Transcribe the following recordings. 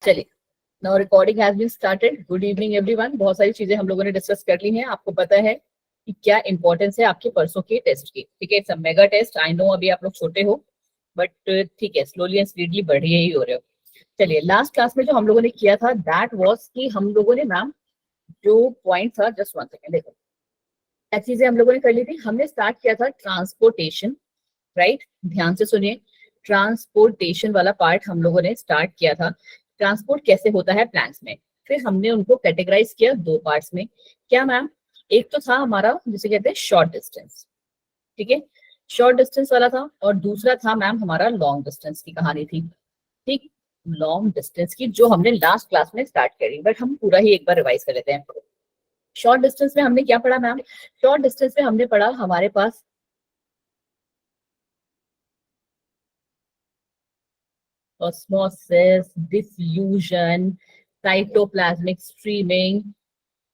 चलिए, now recording has been started. Good evening everyone. बहुत सारी चीजें हम लोगों ने डिस्कस कर ली हैं। आपको पता है कि क्या इंपॉर्टेंस है आपके परसों के टेस्ट की। ठीक है, it's a mega test. I know अभी आप लोग छोटे हो, बट ठीक है, स्लोली एंड स्पीडली बढ़िए ही हो रहे हो। चलिए, लास्ट क्लास में जो हम लोगों ने किया था दैट वाज कि हम लोगों ने मैम जो पॉइंट था, जस्ट वन सेकेंड, देखो क्या चीजें हम लोगों ने कर ली थी। हमने स्टार्ट किया था ट्रांसपोर्टेशन, राइट। ध्यान से सुनिए, ट्रांसपोर्टेशन वाला पार्ट हम लोगों ने स्टार्ट किया था। ट्रांसपोर्ट कैसे होता है प्लांट्स में। फिर हमने उनको कैटेगराइज किया दो पार्ट्स में। क्या मैम? एक तो था हमारा जिसे कहते हैं शॉर्ट डिस्टेंस, ठीक है, शॉर्ट डिस्टेंस वाला था, और दूसरा था मैम हमारा लॉन्ग डिस्टेंस की कहानी थी। ठीक, लॉन्ग डिस्टेंस की जो हमने लास्ट क्लास में स्टार्ट करी, बट हम पूरा ही एक बार रिवाइज कर लेते हैं। शॉर्ट डिस्टेंस में हमने क्या पढ़ा मैम? शॉर्ट डिस्टेंस में हमने पढ़ा हमारे पास ऑस्मोसिस, डिफ्यूजन, साइटोप्लाज्मिक स्ट्रीमिंग।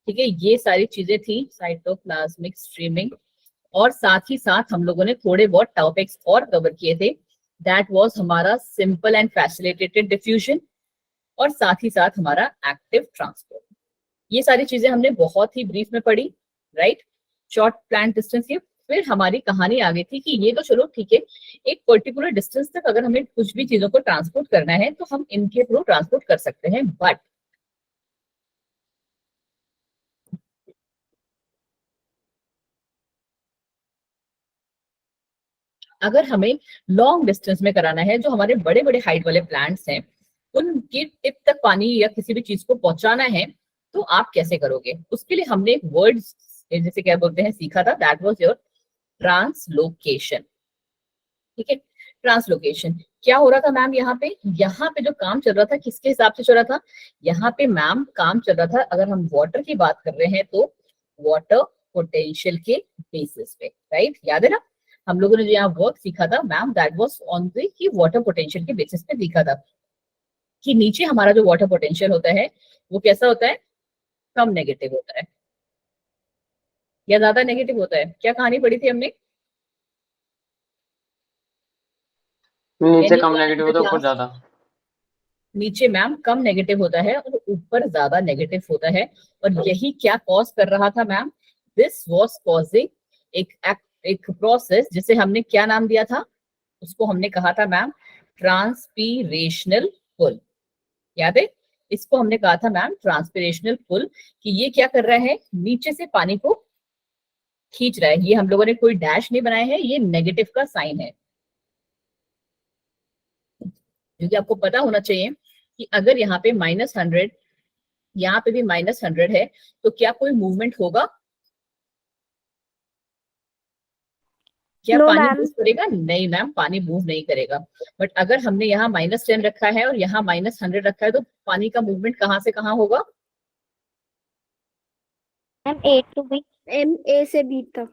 ठीक है, ये सारी चीजें थी, साइटोप्लाज्मिक स्ट्रीमिंग। और साथ ही साथ हम लोगों ने थोड़े बहुत टॉपिक्स और कवर किए थे। दैट वाज हमारा सिंपल एंड फैसिलिटेटेड डिफ्यूजन, और साथ ही साथ हमारा एक्टिव ट्रांसपोर्ट। ये सारी चीजें हमने बहुत ही ब्रीफ में पढ़ी, राइट, शॉर्ट प्लांट डिस्टेंस की। फिर हमारी कहानी आ गई थी कि ये तो चलो ठीक है, एक पर्टिकुलर डिस्टेंस तक अगर हमें कुछ भी चीजों को ट्रांसपोर्ट करना है तो हम इनके थ्रू ट्रांसपोर्ट कर सकते हैं, बट अगर हमें लॉन्ग डिस्टेंस में कराना है, जो हमारे बड़े बड़े हाइट वाले प्लांट्स हैं, उनकी टिप तक पानी या किसी भी चीज को पहुंचाना है, तो आप कैसे करोगे? उसके लिए हमने एक वर्ड जैसे क्या बोलते हैं सीखा था, दैट वाज योर ट्रांसलोकेशन। ठीक है, ट्रांसलोकेशन। क्या हो रहा था मैम यहाँ पे जो काम चल रहा था किसके हिसाब से चल रहा था? यहाँ पे मैम काम चल रहा था, अगर हम वाटर की बात कर रहे हैं तो वाटर पोटेंशियल के बेसिस पे, राइट। याद है ना, हम लोगों ने जो यहाँ वर्क सीखा था ma'am, that was on the key water potential के बेसिस पे सीखा था कि नीचे हमारा जो वाटर पोटेंशियल होता है वो कैसा होता है? कम नेगेटिव होता है या ज्यादा नेगेटिव होता है? क्या कहानी पढ़ी थी हमने? नीचे any come one in negative the होता है, ऊपर क्लास? ज्यादा। नीचे मैम कम नेगेटिव होता है और ऊपर ज्यादा नेगेटिव होता है। और यही क्या कॉज कर रहा था मैम? दिस वॉज कॉजिंग एक प्रोसेस जिसे हमने क्या नाम दिया था? उसको हमने कहा था मैम ट्रांसपीरेशनल पुल। याद है, इसको हमने कहा था मैम ट्रांसपीरेशनल पुल, कि ये क्या कर रहा है? नीचे से पानी को खींच रहा है। ये हम लोगों ने कोई डैश नहीं बनाया है, ये नेगेटिव का साइन है, क्योंकि आपको पता होना चाहिए कि अगर यहाँ पे -100, यहाँ पे भी -100 है, तो क्या कोई मूवमेंट होगा? क्या नो पानी मूव मैम। करेगा? नहीं मैम, पानी मूव नहीं करेगा। बट अगर हमने यहाँ -10 रखा है और यहाँ -100 रखा है, तो पानी का मूवमेंट कहाँ से कहाँ होगा? Ma'am A to B, M A से बी तक।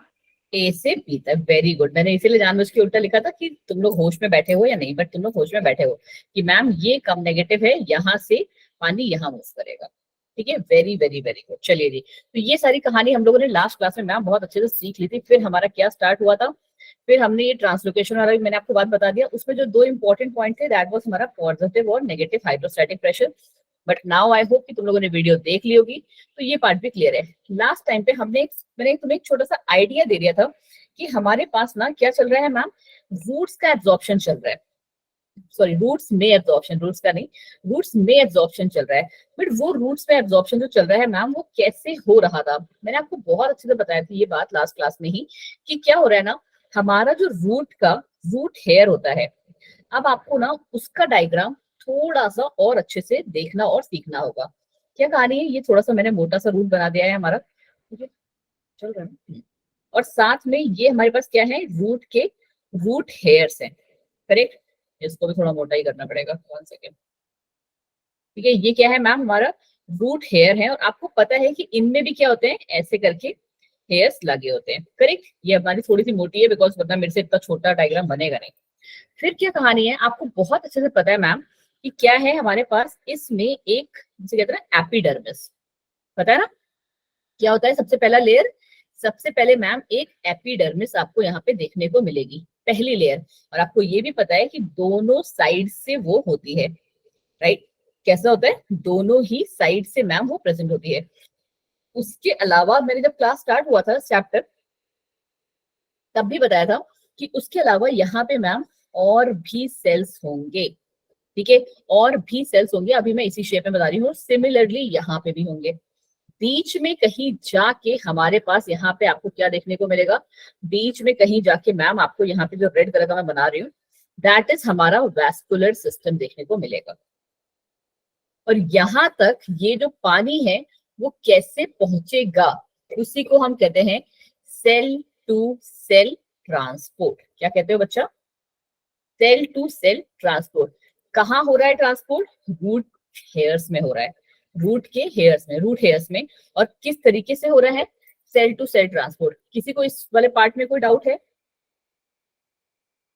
ए से बी तक। Very good. मैंने इसीलिए जानबूझ के उल्टा लिखा था कि तुम लोग होश में बैठे हो या नहीं, बट तुम लोग होश में बैठे हो कि मैम ये कम नेगेटिव है, यहाँ से पानी यहाँ मूव करेगा। ठीक है, वेरी वेरी वेरी गुड। चलिए जी, तो ये सारी कहानी हम लोगों ने लास्ट क्लास में मैम बहुत अच्छे से सीख ली थी। फिर हमारा क्या स्टार्ट हुआ था? फिर हमने ये ट्रांसलोकेशन वाला भी मैंने आपको बात बता दिया। उसमें जो दो इंपॉर्टेंट पॉइंट थे दैट वाज हमारा पॉजिटिव और negative hydrostatic pressure. But now I hope कि तुम लोगों ने वीडियो देख ली होगी, तो ये पार्ट भी क्लियर है। लास्ट टाइम पे मैंने तुम्हें एक छोटा सा आइडिया दे दिया था कि हमारे पास ना क्या चल रहा है मैम, रूट्स का एब्जॉर्प्शन चल रहा है। सॉरी, रूट्स में एब्जॉर्प्शन, रूट्स का नहीं, रूट्स में एब्जॉर्प्शन चल रहा है। बट वो रूट्स में एब्जॉर्प्शन जो चल रहा है मैम, वो कैसे हो रहा था? मैंने आपको बहुत अच्छे से बताया था ये बात लास्ट क्लास में ही, कि क्या हो रहा है ना, हमारा जो रूट हेयर होता है, अब आपको ना उसका डायग्राम थोड़ा सा और अच्छे से देखना और सीखना होगा। क्या कहानी है? ये थोड़ा सा मैंने मोटा सा रूट बना दिया है हमारा, ठीक है, चल रहा है ना? और साथ में ये हमारे पास क्या है? रूट हेयर्स हैं, करेक्ट। इसको भी थोड़ा मोटा ही करना पड़ेगा, 1 सेकेंड। ठीक है, ये क्या है मैम? हमारा रूट हेयर है, और आपको पता है कि इनमें भी क्या होते हैं, ऐसे करके हेयर्स लगे होते हैं, करेक्ट। ये हमारी थोड़ी सी मोटी है बिकॉज वरना मेरे से इतना छोटा डायग्राम बनेगा नहीं। फिर क्या कहानी है, आपको बहुत अच्छे से पता है मैम कि क्या है हमारे पास इसमें एक, जिसे कहते हैं ना एपिडर्मिस, पता है ना क्या होता है? सबसे पहला लेयर, सबसे पहले मैम एक एपिडर्मिस आपको यहाँ पे देखने को मिलेगी, पहली लेयर। और आपको ये भी पता है कि दोनों साइड से वो होती है, राइट। कैसा होता है, दोनों ही साइड से मैम वो प्रेजेंट होती है। उसके अलावा मैंने जब क्लास स्टार्ट हुआ था चैप्टर, तब भी बताया था कि उसके अलावा यहाँ पे मैम और भी सेल्स होंगे, ठीक है, और भी सेल्स होंगे, अभी मैं इसी शेप में बता रही हूँ। सिमिलरली यहाँ पे भी होंगे। बीच में कहीं जाके हमारे पास यहाँ पे आपको क्या देखने को मिलेगा, बीच में कहीं जाके मैम आपको यहाँ पे जो रेड कलर का मैं बना रही हूँ, दैट इज हमारा वैस्कुलर सिस्टम देखने को मिलेगा। और यहां तक ये जो पानी है वो कैसे पहुंचेगा, उसी को हम कहते हैं सेल टू सेल ट्रांसपोर्ट। क्या कहते हो बच्चा, सेल टू सेल ट्रांसपोर्ट। कहाँ हो रहा है ट्रांसपोर्ट, रूट हेयर्स में हो रहा है, रूट के हेयर्स में, रूट हेयर्स में। और किस तरीके से हो रहा है, सेल टू सेल ट्रांसपोर्ट। किसी को इस वाले पार्ट में कोई डाउट है,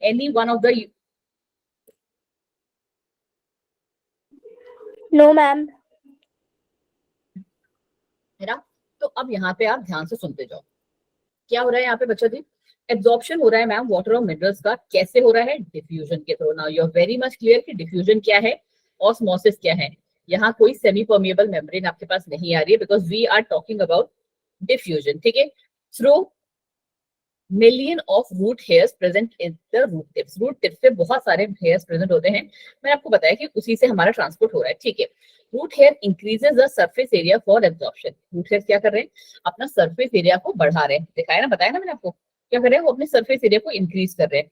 any one of the, no ma'am. है ना। तो अब यहाँ पे आप ध्यान से सुनते जाओ, क्या हो रहा है यहाँ पे बच्चा जी, एब्जॉर्प्शन हो रहा है मैम वाटर और मिनरल्स का। कैसे हो रहा है, डिफ्यूजन के through. Now you are very much clear कि डिफ्यूजन क्या है, ऑस्मोसिस क्या है। यहाँ कोई सेमी परमिएबल मेम्ब्रेन आपके पास नहीं आ रही है, because we are talking about diffusion, ठीक है। Through million of root hairs present in the root tips, root tips पे बहुत सारे हेयर्स प्रेजेंट होते हैं। मैंने आपको बताया कि उसी से हमारा ट्रांसपोर्ट हो रहा है, ठीक है। Root hair increases the surface area for absorption. Root hair क्या कर रहे हैं, अपना सरफेस एरिया को बढ़ा रहे हैं, दिखाया ना, बताया ना मैंने आपको, क्या कर रहे हैं, वो अपने सरफेस एरिया को इंक्रीज कर रहे हैं।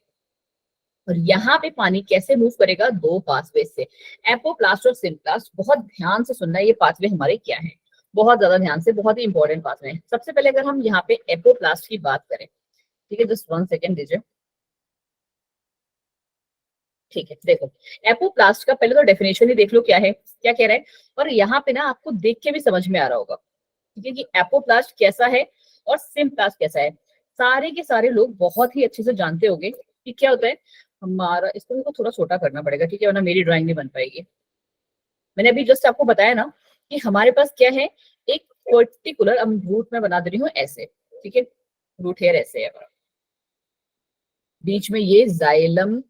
और यहाँ पे पानी कैसे मूव करेगा, दो पाथवे से, एपोप्लास्ट और सिम्प्लास्ट। बहुत ध्यान से सुनना, ये पाथवे हमारे क्या है, बहुत ज्यादा ध्यान से, बहुत ही इंपॉर्टेंट पाथवे है। सबसे पहले अगर हम यहाँ पे एपोप्लास्ट की बात करें, ठीक है, जस्ट 1 सेकेंड दीजिए, ठीक है। देखो, एपोप्लास्ट का पहले तो डेफिनेशन ही देख लो क्या है, क्या कह रहा है। और यहाँ पे ना आपको देख के भी समझ में आ रहा होगा, ठीक है, कि एपोप्लास्ट कैसा है और सिम्प्लास्ट कैसा है। सारे के सारे लोग बहुत ही अच्छे से जानते होंगे कि क्या होता है हमारा। इसको मेरे को थोड़ा छोटा करना पड़ेगा, ठीक है, वरना मेरी ड्राइंग नहीं बन पाएगी। मैंने अभी जस्ट आपको बताया ना कि हमारे पास क्या है, एक पर्टिकुलर, अब रूट में बना दे रही हूँ ऐसे, ठीक है, रूट हेयर ऐसे है, बीच में ये जाइलम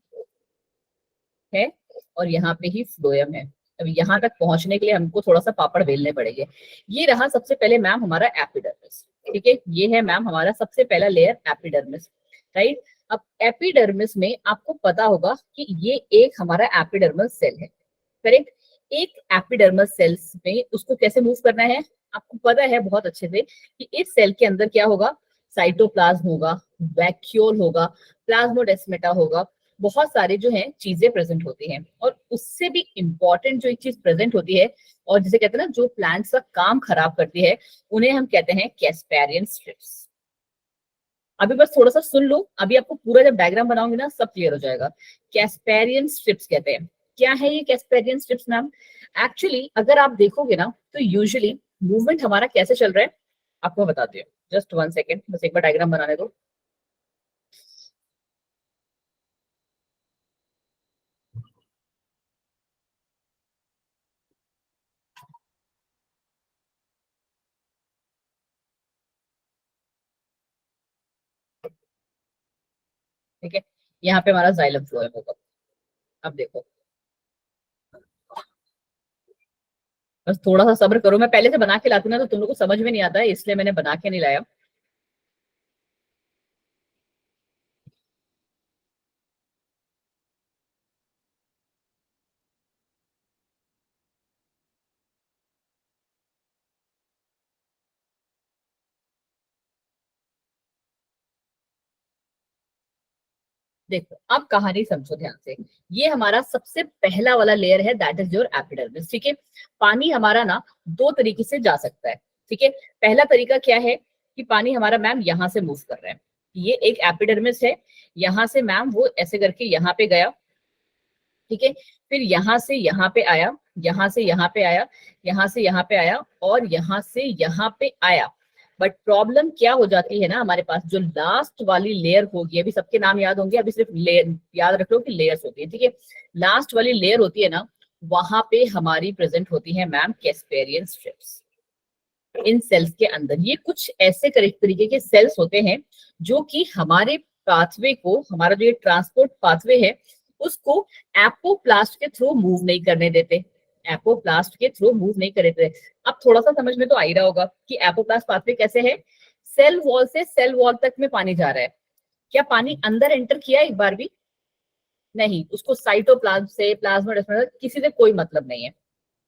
है और यहाँ पे ही फ्लोएम है। अब यहाँ तक पहुंचने के लिए हमको थोड़ा सा पापड़ बेलने पड़ेंगे। ये रहा सबसे पहले मैम हमारा एपिडर्मिस, ठीक है, ये है मैम हमारा सबसे पहला लेयर एपिडर्मिस, राइट। अब एपिडर्मिस में आपको पता होगा कि ये एक हमारा एपिडर्मल सेल है, करेक्ट। एक एपिडर्मल सेल्स में उसको कैसे मूव करना है, आपको पता है बहुत अच्छे से कि इस सेल के अंदर क्या होगा, साइटोप्लाज्म होगा, वैक्यूल होगा, प्लाज्मोडेस्माटा होगा, बहुत सारे जो है चीजें प्रेजेंट होती हैं। और उससे भी इंपॉर्टेंट जो एक चीज प्रेजेंट होती है, और जिसे कहते हैं ना जो प्लांट्स का काम खराब करती है, उन्हें हम कहते हैं कैस्पेरियन स्ट्रिप्स। अभी बस थोड़ा सा सुन लो, अभी आपको पूरा जब डायग्राम बनाऊंगी ना सब क्लियर हो जाएगा। कैस्पेरियन स्ट्रिप्स कहते हैं। क्या है ये कैस्पेरियन स्ट्रिप्स मैम, एक्चुअली अगर आप देखोगे ना तो यूजुअली मूवमेंट हमारा कैसे चल रहा है, आपको बताती हूँ, जस्ट 1 सेकेंड, बस एक बार डायग्राम बनाने दो। ठीक है, यहाँ पे हमारा जाइलम फ्लोएम होगा। अब देखो, बस थोड़ा सा सब्र करो, मैं पहले से बना के लाती हूँ ना तो तुम लोग को समझ में नहीं आता है, इसलिए मैंने बना के नहीं लाया। देखो अब कहानी समझो ध्यान से, ये हमारा सबसे पहला वाला लेयर है, दैट इज योर एपिडर्मिस, ठीक है। पानी हमारा ना दो तरीके से जा सकता है, ठीक है। पहला तरीका क्या है कि पानी हमारा मैम यहाँ से मूव कर रहा है, ये एक एपिडर्मिस है, यहाँ से मैम वो ऐसे करके यहाँ पे गया, ठीक है, फिर यहाँ से यहाँ पे आया, यहाँ से यहाँ पे आया, यहाँ से यहाँ पे आया, और यहाँ से यहाँ पे आया। बट प्रॉब्लम क्या हो जाती है ना, हमारे पास जो लास्ट वाली लेयर होगी, अभी सबके नाम याद होंगे, अभी सिर्फ लेयर याद रख लो कि लेयर्स होती है, ठीक है। लास्ट वाली लेयर होती है ना, वहां पे हमारी प्रेजेंट होती है मैम कैस्पेरियन स्ट्रिप्स। इन सेल्स के अंदर ये कुछ ऐसे तरीके के सेल्स होते हैं जो कि हमारे पाथवे को, हमारा जो ये ट्रांसपोर्ट पाथवे है, उसको एपोप्लास्ट के थ्रू मूव नहीं करने देते। एपोप्लास्ट के थ्रू मूव नहीं करे थे। अब थोड़ा सा समझ में तो आ ही रहा होगा कि एपोप्लास्ट पाथवे कैसे है। सेल वॉल से सेल वॉल तक में पानी जा रहा है, क्या पानी अंदर एंटर किया एक बार भी नहीं, उसको साइटोप्लाज्म से प्लाज्मा किसी से कोई मतलब नहीं है,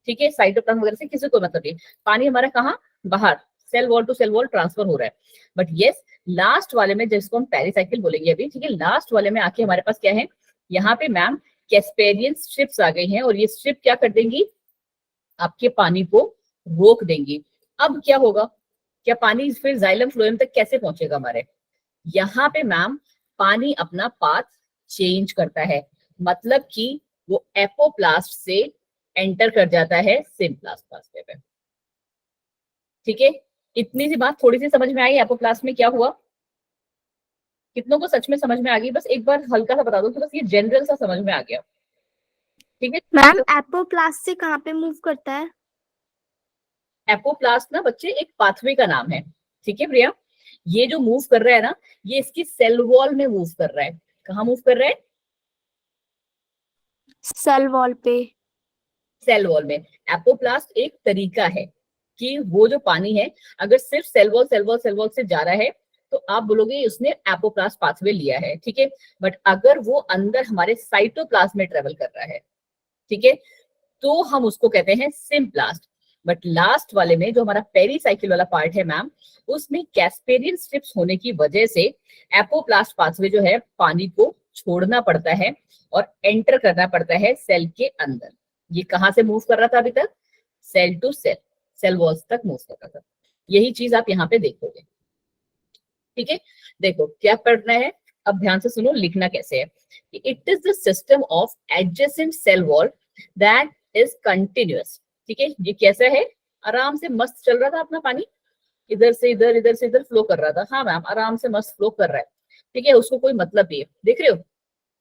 ठीक है, साइटोप्लाज्म वगैरह से किसी को मतलब नहीं। पानी हमारा कहाँ, बाहर cell wall to cell wall transfer हो रहा है। बट यस, लास्ट वाले में जिसको हम पेरिसाइकिल बोलेंगे अभी, ठीक है, लास्ट वाले में आके हमारे पास क्या है, यहाँ पे मैम कैस्पेरियन स्ट्रिप्स आ गई हैं और ये स्ट्रिप क्या कर देंगी, आपके पानी को रोक देंगी। अब क्या होगा, क्या पानी फिर जाइलम फ्लोएम तक कैसे पहुंचेगा हमारे, यहाँ पे मैम पानी अपना पाथ चेंज करता है, मतलब कि वो एपोप्लास्ट से एंटर कर जाता है सिम्प्लास्ट पाथवे पे, ठीक है। इतनी सी बात थोड़ी सी समझ में आई, एपोप्लास्ट में क्या हुआ, कितनों को सच में समझ में आ गई, बस एक बार हल्का सा बता दो कि बस ये जनरल सा समझ में आ गया, ठीक है। मैम एपोप्लास्ट से कहाँ पे मूव करता है? एपोप्लास्ट ना बच्चे एक पाथवे का नाम है, ठीक है प्रिया, ये जो मूव कर रहा है ना, ये इसकी सेल वॉल में मूव कर रहा है, कहाँ मूव कर रहा है, सेल वॉल पे। सेल वॉल में। एपोप्लास्ट एक तरीका है कि वो जो पानी है, अगर सिर्फ cell wall cell wall cell wall से जा रहा है तो आप बोलोगे उसने एपोप्लास्ट पाथवे लिया है, ठीक है। बट अगर वो अंदर हमारे साइटोप्लाज्म में ट्रेवल कर रहा है, ठीक है, तो हम उसको कहते हैं सिम्प्लास्ट। बट लास्ट वाले में जो हमारा पेरीसाइकिल वाला पार्ट है मैम, उसमें कैस्पेरियन स्ट्रिप्स होने की वजह से एपोप्लास्ट पाथवे जो है पानी को छोड़ना पड़ता है और एंटर करना पड़ता है सेल के अंदर। ये कहां से मूव कर रहा था अभी तक, cell to cell, cell walls तक मूव कर रहा था, यही चीज आप यहाँ पे देखोगे, ठीक है। देखो क्या पढ़ना है, अब ध्यान से सुनो, लिखना कैसे है, it is the system of adjacent cell wall that is continuous, ठीक है। ये कैसा है, आराम से मस्त चल रहा था अपना पानी, इधर से इधर इधर से इधर फ्लो कर रहा था, हाँ मैम आराम से मस्त फ्लो कर रहा है, ठीक है, उसको कोई मतलब नहीं है, देख रहे हो,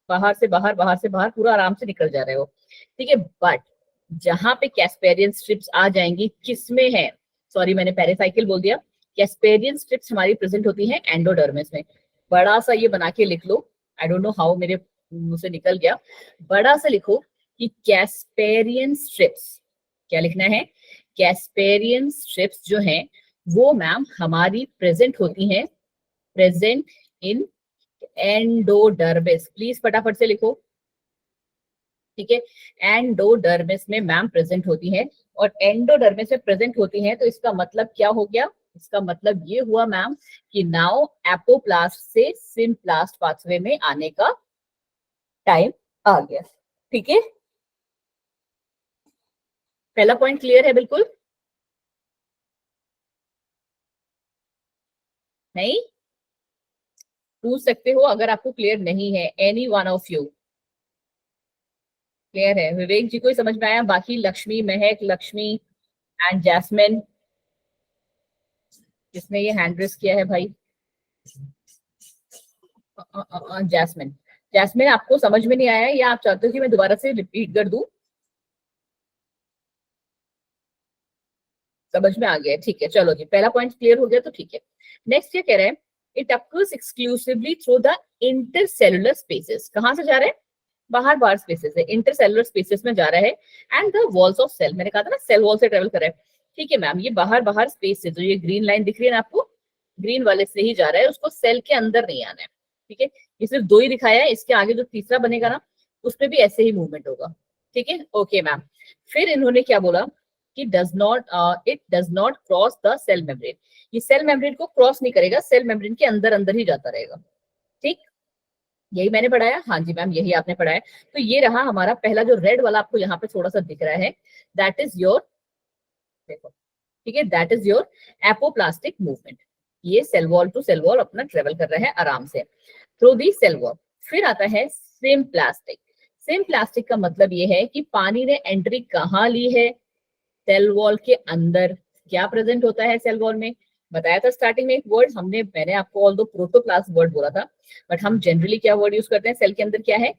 बाहर से बाहर बाहर से बाहर पूरा आराम से निकल जा रहे हो, ठीक है। बट जहां पे कैस्पेरियन स्ट्रिप्स आ जाएंगी, किसमें है, सॉरी मैंने पेरिसाइकिल बोल दिया, कैस्पेरियन स्ट्रिप्स हमारी प्रेजेंट होती हैं एंडोडर्मिस में। बड़ा सा ये बना के लिख लो, आई डोंट नो हाउ मेरे मुंह से निकल गया, बड़ा सा लिखो कि कैस्पेरियन स्ट्रिप्स, क्या लिखना है, कैस्पेरियन स्ट्रिप्स जो हैं वो मैम हमारी प्रेजेंट होती हैं, प्रेजेंट इन एंडोडर्मिस, प्लीज फटाफट से लिखो, ठीक है। एंडोडर्मिस में मैम प्रेजेंट होती है, और एंडोडर्मिस में प्रेजेंट होती है तो इसका मतलब क्या हो गया, इसका मतलब ये हुआ मैम कि नाउ एपोप्लास्ट से सिम्प्लास्ट पाथवे में आने का टाइम आ गया, ठीक है। पहला पॉइंट क्लियर है बिल्कुल, नहीं पूछ सकते हो अगर आपको क्लियर नहीं है, any one of you clear है, विवेक जी को ही समझ में आया, बाकी लक्ष्मी, महक, लक्ष्मी एंड जैस्मिन, किसने ये हैंड रेस किया है भाई, जैस्मिन, जैस्मिन आपको समझ में नहीं आया या आप चाहते हो कि मैं दोबारा से रिपीट कर दूं, समझ में आ गया, ठीक है, चलो जी पहला पॉइंट क्लियर हो गया तो ठीक है। नेक्स्ट क्या कह रहे हैं, it occurs exclusively through the intercellular spaces, कहां से जा रहे हैं, बाहर बाहर स्पेसेस है, इंटरसेलुलर स्पेसेस में जा रहा है, and the walls of cell, मैंने कहा था ना सेल वॉल से ट्रेवल कर रहा है, ठीक है मैम, ये बाहर बाहर स्पेस से जो ये ग्रीन लाइन दिख रही है ना आपको, ग्रीन वाले से ही जा रहा है, उसको सेल के अंदर नहीं आना है, ठीक है। ये सिर्फ दो ही दिखाया है, इसके आगे जो तीसरा बनेगा ना उसमें भी ऐसे ही मूवमेंट होगा, ठीक है, ओके मैम। फिर इन्होंने क्या बोला कि does not, it does not cross the cell membrane, ये सेल मेम्ब्रेन को क्रॉस नहीं करेगा, सेल मेम्ब्रेन के अंदर अंदर ही जाता रहेगा, ठीक, यही मैंने पढ़ाया, हाँ जी मैम यही आपने पढ़ाया। तो ये रहा हमारा पहला जो रेड वाला आपको यहाँ पे थोड़ा सा दिख रहा है, दैट इज योर, देखो ठीक है, that is your apoplastic movement, ये cell wall to cell wall अपना ट्रेवल कर रहा है आराम से थ्रू दी सेल वॉल। फिर आता है सिम्प्लास्टिक, सिम्प्लास्टिक का मतलब ये है कि पानी ने एंट्री कहाँ ली है, सेल वॉल के अंदर, क्या प्रेजेंट होता है सेल वॉल में, बताया था स्टार्टिंग में एक वर्ड हमने, मैंने आपको ऑल दो प्रोटोप्लास्ट वर्ड बोला था, बट हम जनरली क्या वर्ड यूज करते हैं सेल के अंदर, क्या है,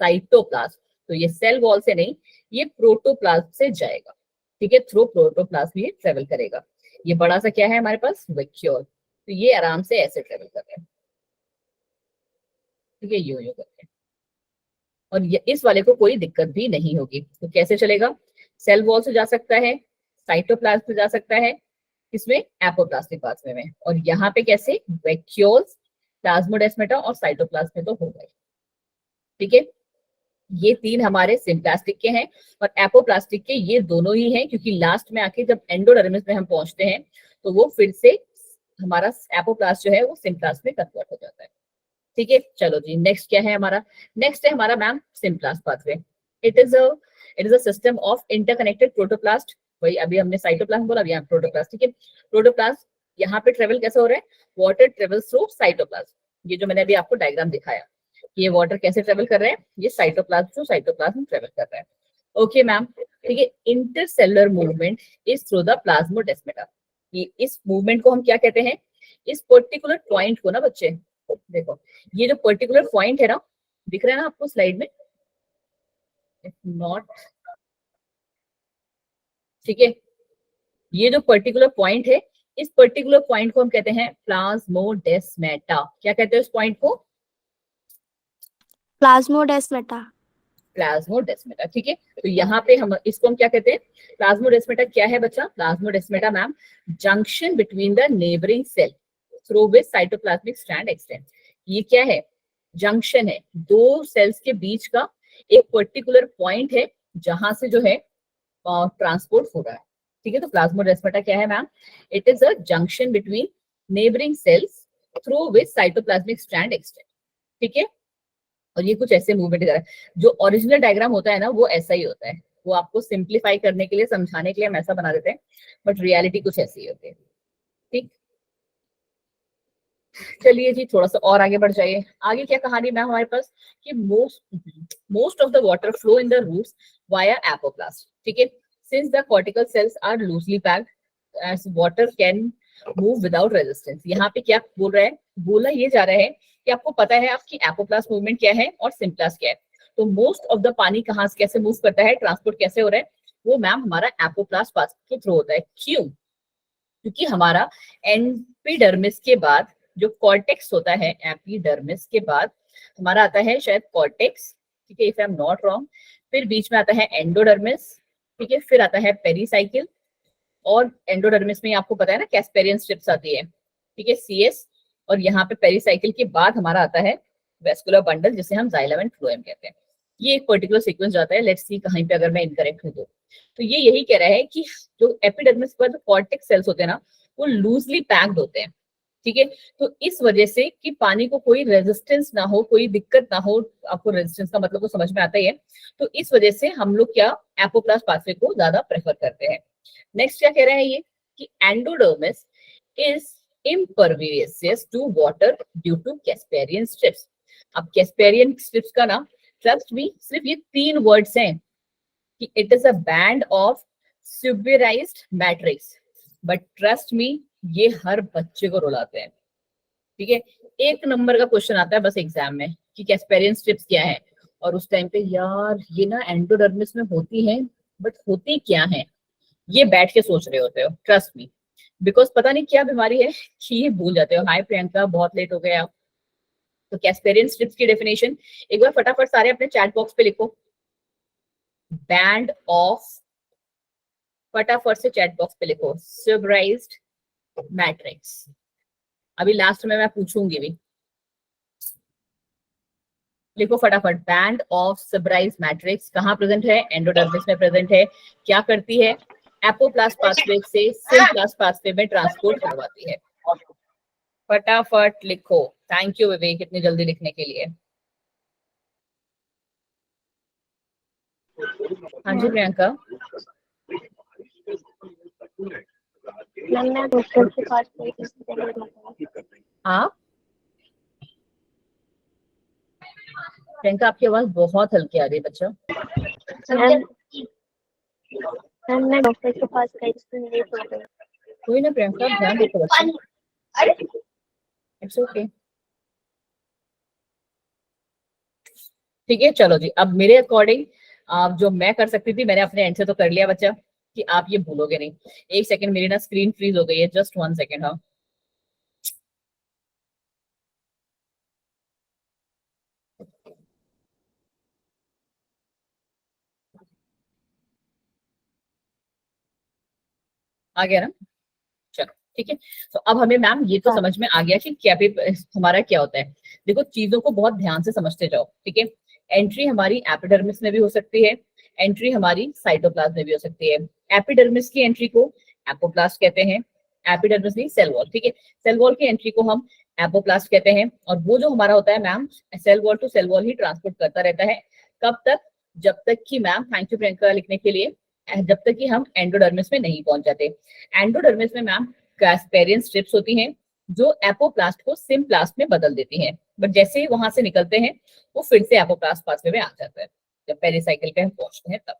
साइटोप्लास्ट, तो ये सेल वॉल से नहीं, ये प्रोटोप्लास्ट से जाएगा, ठीक है, थ्रू प्रोटोप्लास्ट भी ट्रेवल करेगा। ये बड़ा सा क्या है हमारे पास, वैक्यूल, तो ये आराम से ऐसे ट्रेवल कर रहे हैं, ठीक है, यूं यूं करके, और इस वाले को कोई दिक्कत भी नहीं होगी, तो कैसे चलेगा, सेल वॉल से जा सकता है, साइटोप्लाज्म से जा सकता है, इसमें एपोप्लास्टिक पाथवे में, और यहाँ पे कैसे वैक्यूल्स, प्लाज्मोडेस्माटा और साइटोप्लाज्म में तो हो गए। ठीक है, ये तीन हमारे सिम्प्लास्टिक के हैं, और एपोप्लास्टिक के ये दोनों ही हैं, क्योंकि लास्ट में आके जब एंडोडर्मिस में हम पहुंचते हैं तो वो फिर से हमारा एपोप्लास्ट जो है वो सिम्प्लास्ट में कन्वर्ट हो जाता है। ठीक है, चलो जी, नेक्स्ट क्या है हमारा? नेक्स्ट है हमारा ma'am symplast pathway. It is a system of interconnected protoplast. वही अभी हमने साइटोप्लाज्म बोला, अभी यहाँ प्रोटोप्लास्ट। ठीक है, प्रोटोप्लास्ट यहाँ पे ट्रेवल कैसे हो रहा है? Water travels through cytoplasm. ये जो मैंने अभी आपको डायग्राम दिखाया, ये वाटर कैसे ट्रेवल कर रहे हैं? ये साइटोप्लाज्म थ्रू साइटोप्लाज्म ट्रेवल कर रहा है। ओके मैम, ठीक है। Intercellular movement is through the plasmodesmata. इस मूवमेंट को हम क्या कहते हैं? इस पर्टिकुलर पॉइंट को ना बच्चे, देखो ये जो पर्टिकुलर पॉइंट है ना, दिख रहा है ना आपको स्लाइड में? इफ नॉट, ठीक है, ये जो पर्टिकुलर पॉइंट है, इस पर्टिकुलर पॉइंट को हम कहते हैं प्लाज्मोडेस्माटा। क्या कहते हैं इस पॉइंट को? प्लाज्मोडेस्माटा। प्लाज्मोडेस्माटा। ठीक है, तो यहाँ पे हम इसको हम क्या कहते हैं? प्लाज्मोडेस्माटा क्या है बच्चा? Plasmodesmata ma'am junction between the neighbouring cell through which cytoplasmic strand extend. ये क्या है? जंक्शन है, दो सेल्स के बीच का एक पर्टिकुलर पॉइंट है जहां से जो है ट्रांसपोर्ट हो रहा है। ठीक है, तो प्लाज्मोडेस्माटा क्या है ma'am? It is a junction between neighbouring cells through which cytoplasmic strand extend. ठीक है, और ये कुछ ऐसे मूवमेंट कर रहा है। जो ओरिजिनल डायग्राम होता है ना वो ऐसा ही होता है, वो आपको सिंप्लीफाई करने के लिए, समझाने के लिए हम ऐसा बना देते हैं, बट रियलिटी कुछ ऐसी ही होती है। ठीक, चलिए जी थोड़ा सा और आगे बढ़ जाइए। आगे क्या कहानी मैम हमारे पास? कि most of the water flow in the roots via apoplast. ठीक है, since the cortical cells are loosely packed as water can move without resistance. यहाँ पे क्या बोल रहा है? बोला ये जा रहा है कि आपको पता है आपकी एपोप्लास्ट मूवमेंट क्या है और सिम्प्लास्ट क्या है। तो मोस्ट ऑफ द पानी कहाँ से कैसे मूव करता है, ट्रांसपोर्ट कैसे हो रहा है, वो मैम हमारा एपोप्लास्ट पाथ के थ्रू होता है। क्यों? क्योंकि हमारा एपिडर्मिस के बाद जो कॉर्टेक्स होता है, एपिडर्मिस के बाद हमारा आता है शायद कॉर्टेक्स, ठीक है, if I am not wrong, फिर बीच में आता है एंडोडर्मिस, ठीक है, फिर आता है पेरीसाइकिल, और एंडोडर्मिस में आपको पता है ना कैस्पेरियन स्ट्रिप्स आती है, ठीक है, सीएस, और यहाँ पे पेरीसाइकिल के बाद हमारा आता है वेस्कुलर बंडल, जिसे हम जाइलम एंड फ्लोएम कहते हैं। ये एक पर्टिकुलर सीक्वेंस जाता है। लेट्स सी कहीं पे अगर मैं इनकरेक्ट हूँ तो ये यही कह रहा है कि जो एपिडर्मिस पर जो कॉर्टेक्स सेल्स होते हैं ना, वो लूजली पैक्ड होते हैं। ठीक है, तो इस वजह से कि पानी को कोई रेजिस्टेंस ना हो, कोई दिक्कत ना हो, आपको रेजिस्टेंस का मतलब तो समझ में आता ही है, तो इस वजह से हम लोग क्या एपोप्लास्ट पाथवे को ज्यादा प्रेफर करते हैं। नेक्स्ट क्या कह रहे हैं ये? कि endodermis is impervious to water due to Casparian strips. अब कैस्पेरियन स्ट्रिप्स का ना, ट्रस्ट मी, सिर्फ ये तीन वर्ड्स हैं कि it is a band of suberized matrix, but trust me ये हर बच्चे को रुलाते हैं। ठीक है, एक नंबर का क्वेश्चन आता है बस एग्जाम में कि कैस्पेरियन स्ट्रिप्स क्या है, और उस टाइम पे यार ये ना एंडोडर्मिस में होती है, बट होती क्या है ये बैठ के सोच रहे होते हो, ट्रस्ट मी, बिकॉज पता नहीं क्या बीमारी है कि ये भूल जाते हो। हाय प्रियंका, बहुत लेट हो गया। तो कैस्पेरियन स्ट्रिप्स की डेफिनेशन एक बार फटाफट सारे अपने चैट बॉक्स पे लिखो, बैंड ऑफ, फटाफट से चैट बॉक्स पे लिखो सुबराइज्ड मैट्रिक्स। अभी लास्ट में मैं पूछूंगी भी, लिखो फटाफट, बैंड ऑफ सुबराइज्ड मैट्रिक्स कहाँ प्रेजेंट है? एंडोडर्मिस में प्रेजेंट है। क्या करती है? एपोप्लास्ट पाथवे से सिम्प्लास्ट पाथवे में ट्रांसपोर्ट करवाती है। फटाफट लिखो। थैंक यू विवेक, इतनी जल्दी लिखने के लिए। हाँ जी प्रियंका। मैम मैं डॉक्टर के पास गई थी, इससे पहले बताया। हाँ प्रियंका, आपकी आवाज बहुत हल्की आ रही है बच्चा। मैम मैम मैं डॉक्टर के पास गई थी, लेट हो गई। कोई ना प्रियंका, आप ध्यान देखो बच्चा, इट्स ओके। ठीक है, चलो जी, अब मेरे अकॉर्डिंग आप जो मैं कर सकती थी मैंने अपने एंड से तो कर लिया बच्चा, कि आप ये भूलोगे नहीं। एक सेकंड, मेरी ना स्क्रीन फ्रीज हो गई है, जस्ट 1 सेकंड। हाँ आ गया ना? चलो ठीक है। तो अब हमें मैम ये तो हाँ। समझ में आ गया कि क्या हमारा क्या होता है। देखो चीजों को बहुत ध्यान से समझते जाओ, ठीक है। एंट्री हमारी एपिडर्मिस में भी हो सकती है, एंट्री हमारी साइटोप्लाज्म में भी हो सकती है। एपिडर्मिस की एंट्री को एपोप्लास्ट कहते हैं, एपिडर्मिस नहीं सेल वॉल, ठीक है। सेल वॉल की एंट्री को हम एपोप्लास्ट कहते हैं। और वो जो हमारा होता है ma'am, cell wall to cell wall ही ट्रांसपोर्ट करता रहता है। कब तक? जब तक कि मैम, थैंक यू प्रियंका लिखने के लिए, जब तक कि हम एंडोडर्मिस में नहीं पहुंच जाते। एंडोडर्मिस में मैम कैस्पेरियन स्ट्रिप्स होती हैं जो एपोप्लास्ट को सिम्प्लास्ट में बदल देती हैं, बट जैसे ही वहां से निकलते हैं वो फिर से एपोप्लास्ट पाथवे में आ जाता है, जब पेरिसाइकिल पे हम पहुंचते हैं तब।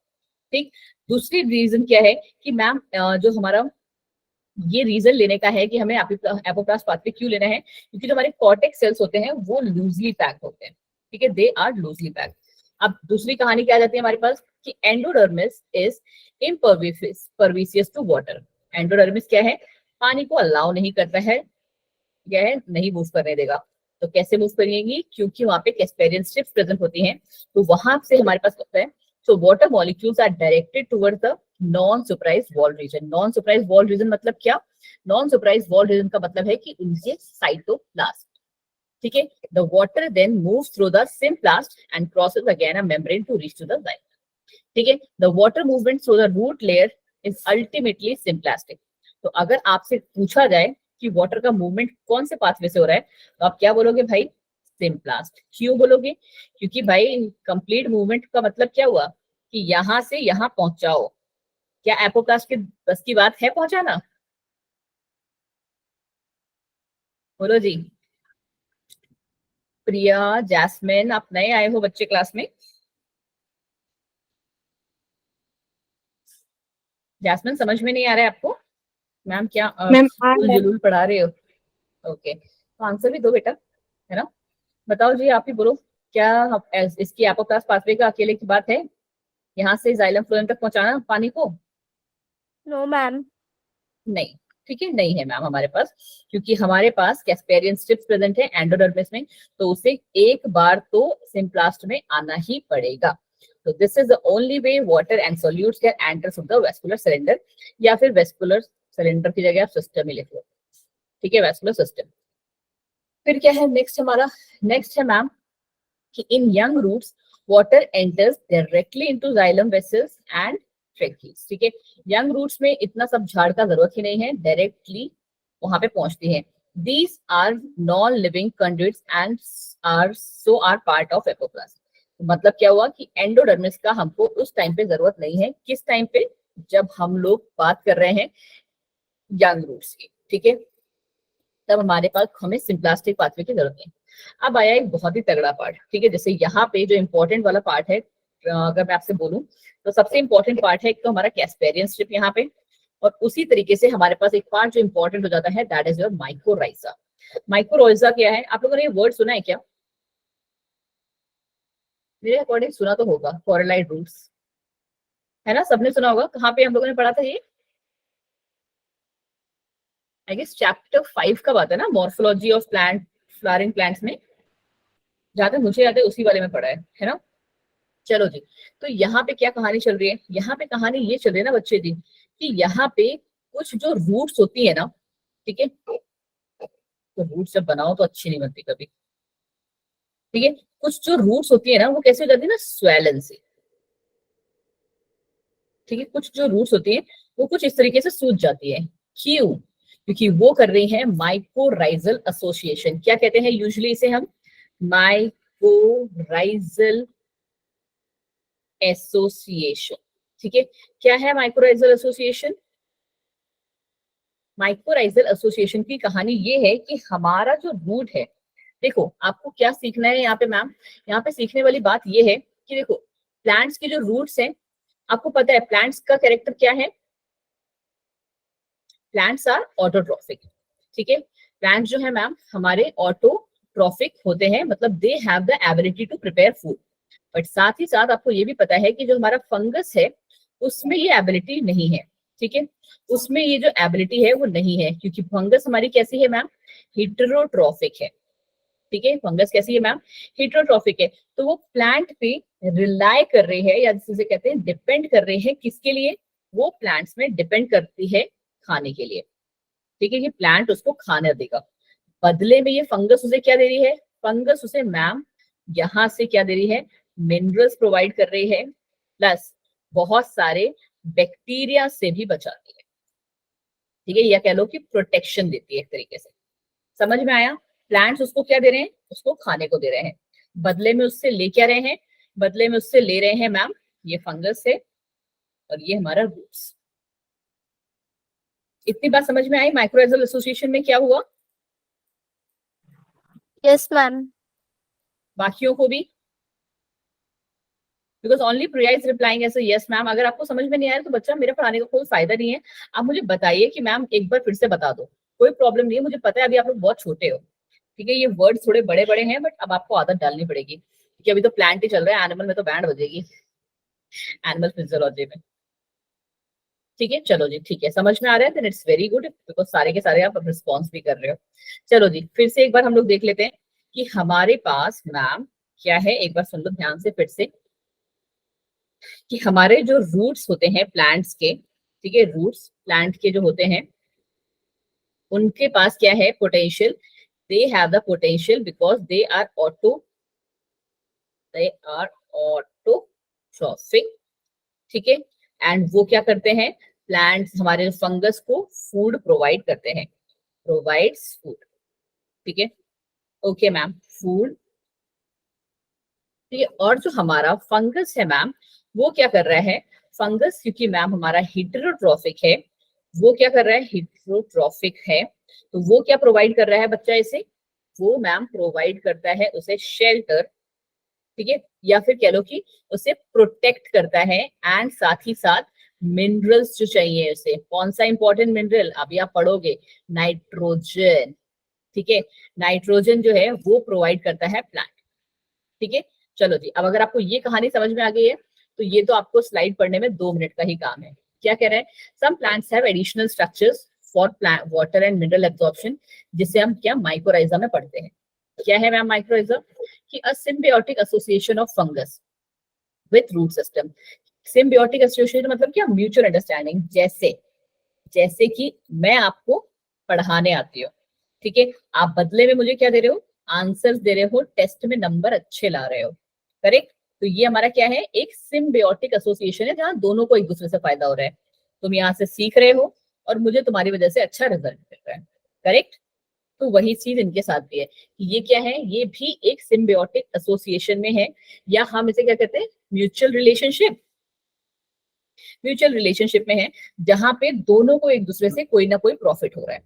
ठीक। दूसरी रीजन क्या है कि मैम जो हमारा ये रीजन लेने का है कि हमें एपोप्लास्ट पाथवे क्यों लेना है, क्योंकि जो हमारे कॉर्टेक्स सेल्स होते हैं वो लूजली पैक्ड होते हैं, ठीक है, दे आर लूजली पैक्ड। अब दूसरी कहानी क्या आ जाती है हमारे पास कि endodermis is impervious to water. Endodermis क्या है? पानी को अलाउ नहीं करता है, क्या है, नहीं मूव करने देगा। तो कैसे मूव करेंगी? क्योंकि वहां पे कैस्पेरियन स्ट्रिप्स प्रेजेंट होती हैं, तो वहां से हमारे पास होता है। So water molecules are directed towards the non suberized wall region. Non suberized wall region मतलब क्या? नॉन सुपराइज्ड वॉल रीजन का मतलब है कि उनके साइटोप्लाज्म, ठीक है। The water then moves through the symplast and crosses again a membrane to reach to the xylem, ठीक है। The water movement through the root layer is ultimately symplastic. तो अगर आपसे पूछा जाए कि वाटर का मूवमेंट कौन से पाथवे से हो रहा है, तो आप क्या बोलोगे भाई? सिम्प्लास्ट। क्यों बोलोगे? क्योंकि भाई कंप्लीट मूवमेंट का मतलब क्या हुआ कि यहां से यहां पहुंचाओ। क्या एपोप्लास्ट के बस की बात है पहुंचाना? बोलो जी। प्रिया, जैस्मिन, आप नए आए हो बच्चे क्लास में? जैस्मिन समझ में नहीं आ रहा है आपको? मैम क्या मैम आ फुल रहा है। जुलूल पढ़ा रहे हो? ओके, तो आंसर भी दो बेटा, है ना। बताओ जी, आप ही बोलो। क्या इसकी एपोप्लास्ट पाथवे का अकेले की बात है, यहाँ से जाइलम फ्लोएम तक पहुंचाना पानी को? No ma'am. नहीं, ठीक है, नहीं है मैम हमारे पास, क्योंकि हमारे पास कैस्पेरियन स्ट्रिप्स प्रेजेंट है एंडोडर्मिस में, तो उसे एक बार तो सिम्प्लास्ट में आना ही पड़ेगा। तो this is the only way water and solutes can enter through the vascular cylinder, या फिर वेस्कुलर सिलेंडर की जगह आप सिस्टम ही लिख लो, ठीक है, वेस्कुलर सिस्टम। फिर क्या है नेक्स्ट हमारा? नेक्स्ट है मैम कि in young roots water enters directly into xylem vessels and trachees, ठीक है। यंग रूट्स में इतना सब झाड़ का जरूरत ही नहीं है, डायरेक्टली वहां पे पहुंचती है। These are non-living conduits and are part of एपोप्लाज्म। मतलब क्या हुआ कि एंडोडर्मिस का हमको उस टाइम पे जरूरत नहीं है। किस टाइम पे? जब हम लोग बात कर रहे हैं यंग रूट्स की, ठीक है, तब हमारे पास हमें सिम्प्लास्टिक पाथवे की जरूरत है। अब आया एक बहुत ही तगड़ा पार्ट, ठीक है। जैसे यहाँ पे जो इंपॉर्टेंट वाला पार्ट है, अगर मैं आपसे बोलूं तो सबसे इंपॉर्टेंट पार्ट है एक तो हमारा कैस्पेरियन स्ट्रिप यहाँ पे, और उसी तरीके से हमारे पास एक पार्ट जो इंपॉर्टेंट हो जाता है, that is your mycorrhiza. Mycorrhiza क्या है? आप लोगों ने ये वर्ड सुना है क्या? मेरे अकॉर्डिंग सुना तो होगा, कोरलाइट रूट्स, है ना, सबने सुना होगा। कहाँ पे हम लोगों ने पढ़ा था ये? आई गेस चैप्टर 5 का बात है ना, morphology of plant, flowering plants में, जहां तक मुझे याद है उसी वाले में पढ़ा है ना। चलो जी, तो यहाँ पे क्या कहानी चल रही है? यहाँ पे कहानी ये चल रही है ना बच्चे जी, कि यहाँ पे कुछ जो रूट्स होती है ना, ठीक है, तो रूट्स जब बनाओ तो अच्छी नहीं बनती कभी, ठीक है। कुछ जो रूट्स होती है ना वो कैसे हो जाती है ना, स्वेलन से, ठीक है। कुछ जो रूट्स होती है वो कुछ इस तरीके से सूज जाती है। क्यों? क्योंकि वो कर रही है माइकोराइजल एसोसिएशन। क्या कहते हैं यूजुअली इसे हम? माइकोराइजल एसोसिएशन, ठीक है। क्या है माइक्रोराइजल एसोसिएशन? माइक्रोराइजल एसोसिएशन की कहानी ये है कि हमारा जो रूट है, देखो आपको क्या सीखना है यहाँ पे मैम, यहाँ पे सीखने वाली बात ये है कि देखो प्लांट्स के जो रूट्स हैं, आपको पता है प्लांट्स का कैरेक्टर क्या है? प्लांट्स आर ऑटोट्रॉफिक, ठीक है। प्लांट्स जो है मैम हमारे ऑटोट्रॉफिक होते हैं, मतलब they have the ability to prepare food. But साथ ही साथ आपको ये भी पता है कि जो हमारा फंगस है उसमें ये एबिलिटी नहीं है, ठीक है। उसमें ये जो एबिलिटी है वो नहीं है, क्योंकि फंगस हमारी कैसी है मैम? हिटरोट्रॉफिक है, ठीक है। फंगस कैसी है मैम? हिटरोट्रॉफिक है। तो वो प्लांट पे रिलाय कर रही है, या जिसे कहते हैं डिपेंड कर रहे हैं, किसके लिए? वो प्लांट्स में डिपेंड करती है खाने के लिए, ठीक है, कि प्लांट उसको खाने देगा। बदले में ये फंगस उसे क्या दे रही है, फंगस उसे मैम यहाँ से क्या दे रही है, मिनरल्स प्रोवाइड कर रही है, प्लस बहुत सारे बैक्टीरिया से भी बचाती है, ठीक है, या कह लो कि प्रोटेक्शन देती है एक तरीके से। समझ में आया? प्लांट्स उसको क्या दे रहे हैं, उसको खाने को दे रहे हैं, बदले में उससे ले क्या रहे हैं, बदले में उससे ले रहे हैं मैम ये फंगस है और ये हमारा रूट्स। इतनी बात समझ में आई माइक्रोएजल एसोसिएशन में क्या हुआ? Yes ma'am. बाकियों को भी? Because only Priya is replying as yes ma'am. अगर आपको समझ में नहीं आया तो बच्चा मेरे पढ़ाने का कोई फायदा नहीं है, आप मुझे बताइए कि मैम एक बार फिर से बता दो, कोई प्रॉब्लम नहीं है, मुझे पता है अभी आप लोग बहुत छोटे हो, ठीक है, ये वर्ड थोड़े बड़े बड़े हैं, बट अब आपको आदत डालनी पड़ेगी, क्योंकि अभी तो प्लांट ही चल रहा है, एनिमल में तो बैंड बजेगी, एनिमल फिजियोलॉजी में, ठीक है। चलो जी, ठीक है, समझ में आ रहा है, then it's very good, because सारे के सारे आप रिस्पॉन्स भी कर रहे हो। चलो जी, फिर से एक बार हम लोग देख लेते हैं कि हमारे पास मैम क्या है, एक बार सुन लो ध्यान से फिर से, कि हमारे जो रूट्स होते हैं प्लांट्स के, ठीक है, रूट्स प्लांट के जो होते हैं उनके पास क्या है, potential, they have the potential because they are autotrophic, ठीक है, एंड वो क्या करते हैं, प्लांट्स हमारे फंगस को फूड प्रोवाइड करते हैं, प्रोवाइड्स फूड, ठीक है, ओके मैम, फूड, ठीक है। और जो हमारा फंगस है मैम, वो क्या कर रहा है, फंगस क्योंकि मैम हमारा हिटरोट्रॉफिक है, वो क्या कर रहा है, हिटरोट्रॉफिक है, तो वो क्या प्रोवाइड कर रहा है बच्चा इसे, वो मैम प्रोवाइड करता है उसे शेल्टर, ठीक है, या फिर कह लो कि उसे प्रोटेक्ट करता है, एंड साथ ही साथ मिनरल्स जो चाहिए उसे, कौन सा इंपॉर्टेंट मिनरल अभी आप पढ़ोगे, नाइट्रोजन, ठीक है, नाइट्रोजन जो है वो प्रोवाइड करता है प्लांट, ठीक है। चलो जी, अब अगर आपको ये कहानी समझ में आ गई है तो ये तो आपको स्लाइड पढ़ने में 2 मिनट का ही काम है। क्या कह रहा है, some plants have additional structures for plant water and mineral absorption, जिसे हम क्या माइक्रोराइजा में पढ़ते हैं। क्या है मैम माइक्रोराइजा, कि a symbiotic association of fungus with root system. Symbiotic association मतलब क्या, म्यूचुअल अंडरस्टैंडिंग, जैसे जैसे कि मैं आपको पढ़ाने आती हूँ, ठीक है, आप बदले में मुझे क्या दे रहे हो, आंसर्स दे रहे हो, टेस्ट में नंबर अच्छे ला रहे हो, करेक्ट, तो ये हमारा क्या है, एक सिम्बियोटिक एसोसिएशन है जहां दोनों को एक दूसरे से फायदा हो रहा है, तुम यहाँ से सीख रहे हो और मुझे तुम्हारी वजह से अच्छा रिजल्ट मिल रहा है, करेक्ट। तो वही चीज इनके साथ भी है कि ये क्या है, ये भी एक सिम्बियोटिक एसोसिएशन में है, या हम इसे क्या कहते हैं, म्यूचुअल रिलेशनशिप, म्यूचुअल रिलेशनशिप में है, जहां पे दोनों को एक दूसरे से कोई ना कोई प्रॉफिट हो रहा है,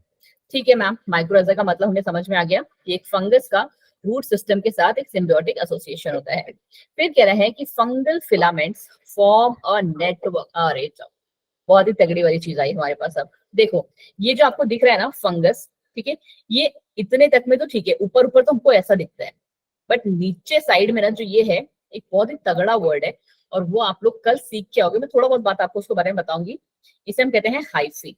ठीक है मैम। माइक्रोराइजा का मतलब हमें समझ में आ गया कि एक फंगस का रूट सिस्टम के साथ एक सिम्बियोटिक एसोसिएशन होता है। फिर कह रहे हैं कि fungal filaments form a network, अरे बहुत ही तगड़ी वाली चीज आई हमारे पास। अब देखो, ये जो आपको दिख रहा है ना फंगस, ठीक है, ये इतने तक में तो ठीक है, ऊपर ऊपर तो हमको ऐसा दिखता है, बट नीचे साइड में ना जो ये है, एक बहुत ही तगड़ा वर्ड है, और वो आप लोग कल सीख के आओगे, मैं थोड़ा बहुत बात आपको उसके बारे में बताऊंगी। इसे हम कहते हैं हाइफी।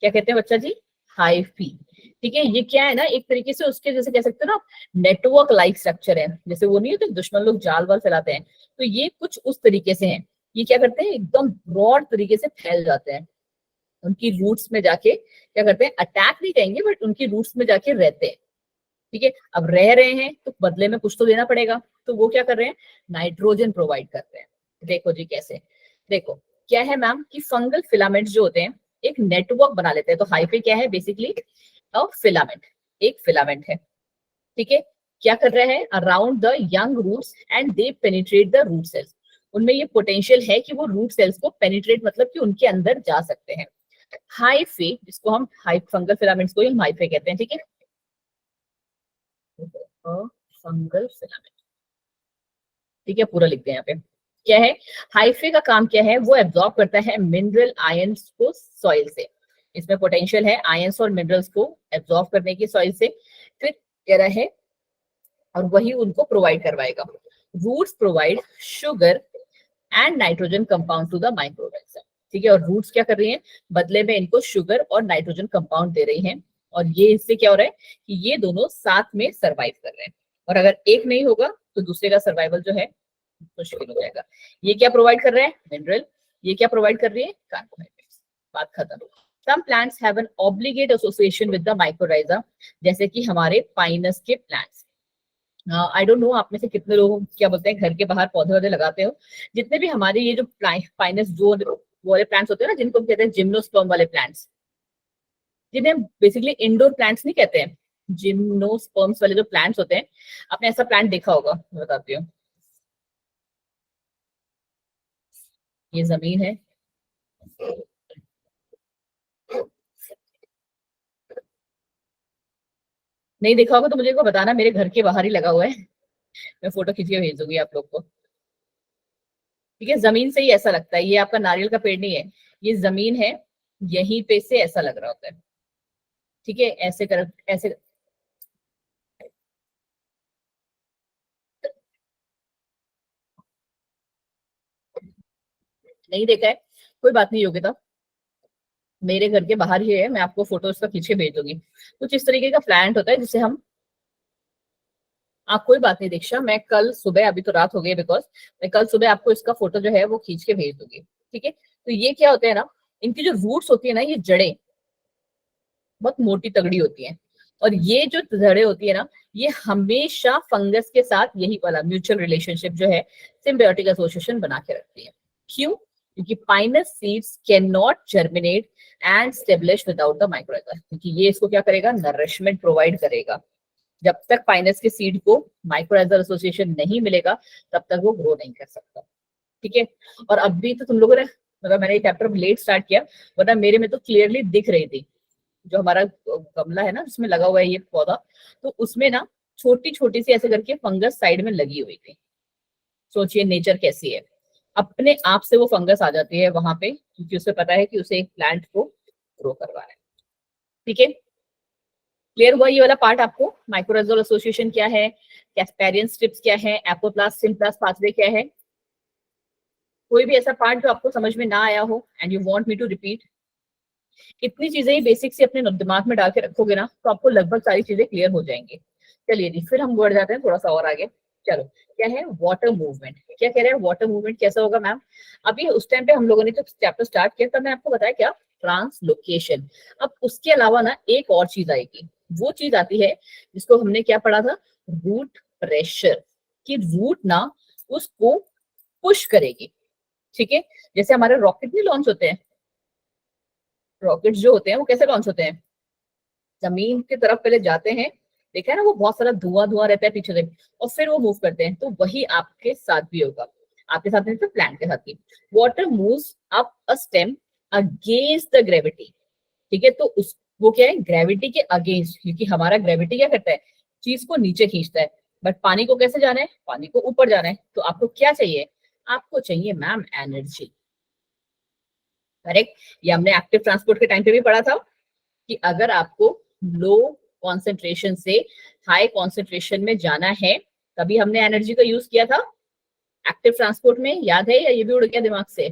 क्या कहते हैं बच्चा जी, हाइफी, ठीक है। ये क्या है ना, एक तरीके से उसके जैसे कह सकते हो ना, नेटवर्क लाइक स्ट्रक्चर है, जैसे वो नहीं होते दुश्मन लोग जाल वाल फैलाते हैं, तो ये कुछ उस तरीके से है। ये क्या करते हैं, एकदम ब्रॉड तरीके से फैल जाते हैं, उनकी रूट्स में जाके क्या करते हैं, अटैक नहीं कहेंगे बट उनकी रूट्स में जाके रहते हैं, ठीक है। अब रह रहे हैं तो बदले में कुछ तो देना पड़ेगा, तो वो क्या कर रहे हैं, नाइट्रोजन प्रोवाइड करते हैं। देखो जी कैसे, देखो क्या है मैम, कि फंगल फिलामेंट्स जो होते हैं एक नेटवर्क बना लेते हैं, तो हाइफे क्या है, बेसिकली अ फिलामेंट, एक फिलामेंट है, ठीक है। क्या कर रहे हैं, around the young roots and they penetrate the root cells, उनमें ये पोटेंशियल है कि वो रूट सेल्स को पेनिट्रेट मतलब कि उनके अंदर जा सकते हैं। हाइफे, जिसको हम फंगल फिलामेंट्स को ही हम हाइफे कहते हैं, ठीक है, फंगल फिलामेंट, ठीक है, पूरा लिखते हैं यहाँ पे। क्या है, हाइफे का काम क्या है, वो एब्जॉर्ब करता है मिनरल आयंस को सॉइल से, इसमें पोटेंशियल है आयंस और मिनरल्स को एब्जॉर्ब करने की सॉइल से, फिर कह रहा है, और वही उनको प्रोवाइड करवाएगा। Roots provide sugar and nitrogen compound to the microorganism, ठीक है, और रूट्स क्या कर रही हैं, बदले में इनको शुगर और नाइट्रोजन कंपाउंड दे रही हैं, और ये इससे क्या हो रहा है कि ये दोनों साथ में सरवाइव कर रहे हैं, और अगर एक नहीं होगा तो दूसरे का सर्वाइवल जो है मुश्किल हो जाएगा। ये क्या प्रोवाइड कर रहे हैं, मिनरल, ये क्या प्रोवाइड कर रही है, कार्बोहाइड्रेट्स, बात खत्म। Some plants have an obligate association with the mycorrhiza, जैसे कि हमारे पाइनस के प्लांट्स। आई डोंट नो आप में से कितने लोग क्या बोलते हैं घर के बाहर पौधे वौधे लगाते हो। जितने भी हमारे ये जो पाइनस जो वाले प्लांट्स होते हैं ना, जिनको हम कहते हैं जिम्नोस्पर्म वाले प्लांट्स, जिन्हें बेसिकली इंडोर प्लांट्स नहीं कहते हैं, जिम्नोस्पर्म्स वाले जो प्लांट्स होते हैं, आपने ऐसा प्लांट देखा होगा, मैं बताती हूँ। ये जमीन है, नहीं देखा होगा तो मुझे को बताना, मेरे घर के बाहर ही लगा हुआ है, मैं फोटो खींच के भेज दूंगी आप लोग को। ठीक है, जमीन से ही ऐसा लगता है, ये आपका नारियल का पेड़ नहीं है, ये जमीन है, यहीं पे से ऐसा लग रहा होता है। ठीक है, ऐसे कर ऐसे नहीं देखा है, कोई बात नहीं योगिता, मेरे घर के बाहर ही है, मैं आपको फोटो उसका खींच के भेज दूंगी। कुछ इस तरीके का प्लांट होता है जिसे हम, आप कोई बात नहीं दीक्षा, मैं कल सुबह, अभी तो रात हो गई बिकॉज, मैं कल सुबह आपको इसका फोटो जो है वो खींच के भेज दूंगी। ठीक है, तो ये क्या होते हैं ना, इनकी जो रूट्स होती है ना, ये जड़ें बहुत मोटी तगड़ी होती हैं, और ये जो जड़ें होती है ना, ये हमेशा फंगस के साथ यही वाला म्यूचुअल रिलेशनशिप जो है, सिम्बायोटिक एसोसिएशन बना के रखती है। क्यों? क्योंकि Pinus seeds can not germinate and establish without the mycorrhiza, क्योंकि ये इसको क्या करेगा, नरिशमेंट प्रोवाइड करेगा। जब तक पाइनस के सीड को माइक्रोराइजल एसोसिएशन नहीं मिलेगा, तब तक वो ग्रो नहीं कर सकता। ठीक है, और अभी तो तुम लोगों ने, मतलब मैंने ये चैप्टर लेट स्टार्ट किया, वरना मेरे में तो क्लियरली दिख रही थी, जो हमारा गमला है ना जिसमें लगा हुआ है ये पौधा, तो उसमें ना छोटी छोटी सी ऐसे करके फंगस साइड में लगी हुई थी। सोचिए नेचर कैसी है, अपने आप से वो फंगस आ जाती है वहां पे, क्योंकि उसे पता है कि उसे एक प्लांट को ग्रो करवाना है। ठीक है, क्लियर हुआ ये वाला पार्ट आपको, माइक्रोराइजल एसोसिएशन क्या है, कैस्पेरियन स्ट्रिप्स क्या है, एपोप्लास्ट सिम्प्लास्ट पाथवे क्या है। कोई भी ऐसा पार्ट जो आपको समझ में ना आया हो and you want me to repeat, इतनी चीजें ही बेसिक से अपने दिमाग में डाल के रखोगे ना, तो आपको लगभग सारी चीजें क्लियर हो जाएंगी। चलिए जी, फिर हम बढ़ जाते हैं थोड़ा सा और आगे। चलो, क्या है वाटर मूवमेंट, क्या कह रहे हैं वाटर मूवमेंट कैसा होगा मैम। अभी उस टाइम पे हम लोगों ने जब चैप्टर स्टार्ट किया तब मैं आपको बताया क्या, ट्रांसलोकेशन। अब उसके अलावा ना एक और चीज आएगी, वो चीज आती है जिसको हमने क्या पढ़ा था, रूट प्रेशर, कि रूट ना उसको पुश करेगी। ठीक है, जैसे हमारे रॉकेट नहीं लॉन्च होते हैं, रॉकेट्स जो होते हैं वो कैसे लॉन्च होते हैं, जमीन की तरफ पहले जाते हैं, देखा है ना, वो बहुत सारा धुआं धुआं रहता है पीछे से, और फिर वो मूव करते हैं। तो वही आपके साथ भी होगा, आपके साथ नहीं तो प्लांट के साथ भी। Water moves up a stem against the gravity. ठीक है, तो उस वो क्या है, ग्रेविटी के अगेंस्ट, क्योंकि हमारा ग्रेविटी क्या करता है, चीज को नीचे खींचता है, बट पानी को कैसे जाना है, पानी को ऊपर जाना है। तो आपको क्या चाहिए, आपको चाहिए मैम एनर्जी। करेक्ट, ये हमने एक्टिव ट्रांसपोर्ट के टाइम पे भी पढ़ा था, कि अगर आपको लो कॉन्सेंट्रेशन से हाई कॉन्सेंट्रेशन में जाना है, तभी हमने एनर्जी का यूज किया था एक्टिव ट्रांसपोर्ट में, याद है, या ये भी उड़ गया दिमाग से,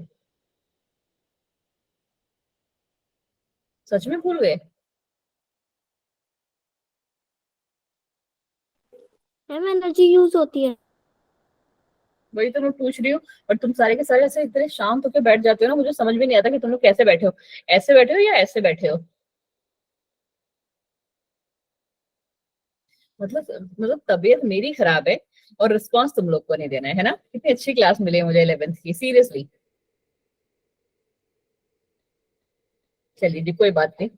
सच में भूल गए। मैम एनर्जी यूज होती है। वही तो मैं पूछ रही हूँ, और तुम सारे के सारे ऐसे इतने शांत होकर बैठ जाते हो ना, मुझे समझ में नहीं आता कि तुम लोग कैसे बैठे हो, ऐसे बैठे हो या ऐसे बैठे हो। मतलब तबीयत मेरी खराब है और रिस्पॉन्स तुम लोग को नहीं देना है ना। कितनी अच्छी क्लास मिली है मुझे 11th की, सीरियसली। चलिए जी, कोई बात नहीं।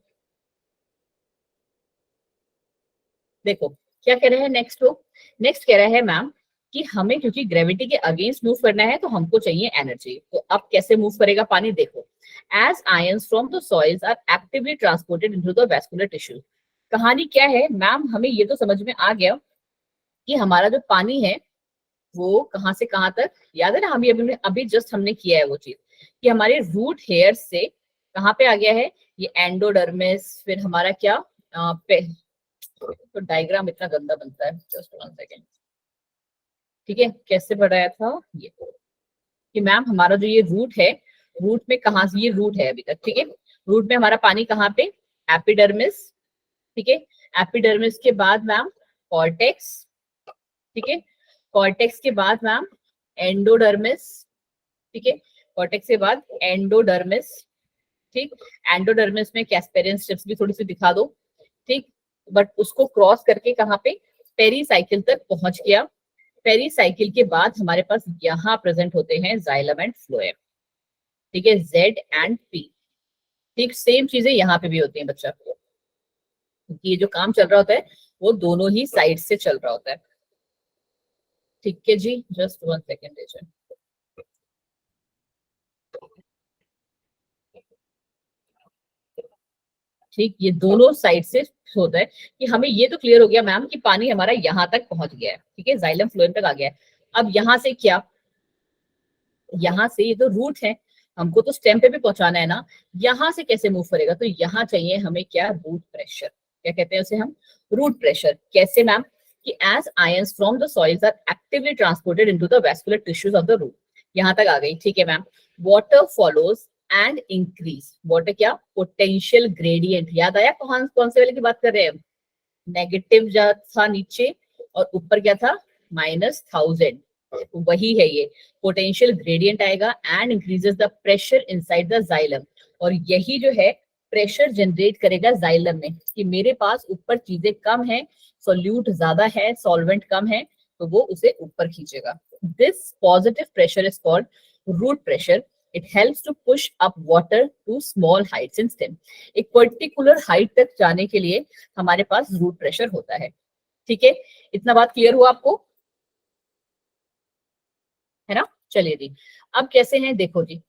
देखो क्या कह रहे हैं नेक्स्ट, वो नेक्स्ट कह रहा है मैम कि हमें क्योंकि ग्रेविटी के अगेंस्ट मूव करना है, तो हमको चाहिए एनर्जी। तो अब कैसे मूव करेगा पानी, देखो, as ions from the soils are actively transported into the vascular tissue. कहानी क्या है मैम, हमें ये तो समझ में आ गया कि हमारा जो पानी है वो कहाँ से कहाँ तक, याद है ना, हम अभी अभी जस्ट हमने किया है वो चीज, कि हमारे रूट हेयर से कहाँ पे आ गया है, ये एंडोडर्मिस, फिर हमारा क्या, तो डायग्राम इतना गंदा बनता है, जस्ट 1 सेकेंड। ठीक है, कैसे बढ़ाया था ये, कि मैम हमारा जो ये रूट है, रूट में कहाँ से, ये रूट है अभी तक, ठीक है, रूट में हमारा पानी कहाँ पे, एपिडर्मिस। ठीक है, एपिडर्मिस के बाद मैम कॉर्टेक्स। ठीक है, कॉर्टेक्स के बाद मैम एंडोडर्मिस। ठीक है, कॉर्टेक्स के बाद एंडोडर्मिस। ठीक, एंडोडर्मिस में कैस्पेरियन स्ट्रिप्स भी थोड़ी सी दिखा दो, ठीक, बट उसको क्रॉस करके कहाँ पे, पेरीसाइकिल तक पहुंच गया। पेरीसाइकिल के बाद हमारे पास यहाँ प्रेजेंट होते हैं जाइलम एंड फ्लोएम, ठीक है, जेड एंड पी। ठीक, सेम चीजें यहाँ पे भी होती हैं बच्चा, क्योंकि ये जो काम चल रहा होता है वो दोनों ही साइड से चल रहा होता है। ठीक है जी, जस्ट 1 सेकेंड। ठीक, ये दोनों साइड से होता है कि हमें ये तो क्लियर हो गया मैम कि पानी हमारा यहाँ तक पहुंच गया है, ठीक है, जाइलम फ्लोएम तक आ गया है। अब यहाँ से क्या, यहाँ से ये तो रूट है, हमको तो स्टेम पे भी पहुंचाना है ना, यहाँ से कैसे मूव करेगा, तो यहाँ चाहिए हमें क्या, रूट प्रेशर। क्या कहते हैं उसे हम, रूट प्रेशर। कैसे मैम, कि as ions from the soils are actively transported into the vascular tissues of the root. यहाँ तक आ गई, ठीक है ma'am. Water follows and increase, water क्या, पोटेंशियल ग्रेडियंट। याद आया कौन कौन से वाले की बात कर रहे हैं हम, नेगेटिव जो था नीचे और ऊपर क्या था, -1000, वही है ये, पोटेंशियल ग्रेडियंट आएगा and increases the pressure inside the xylem. और यही जो है प्रेशर जनरेट करेगा जाइलम में, कि मेरे पास ऊपर चीजें कम है, सोल्यूट ज्यादा है, सॉल्वेंट कम है, तो वो उसे ऊपर खींचेगा। This positive pressure is called root pressure. It helps to push up water to small heights in stem. एक पर्टिकुलर हाइट तक जाने के लिए हमारे पास रूट प्रेशर होता है, ठीक है। इतना बात क्लियर हुआ आपको, है ना। चलिए जी, अब कैसे हैं देखो जी,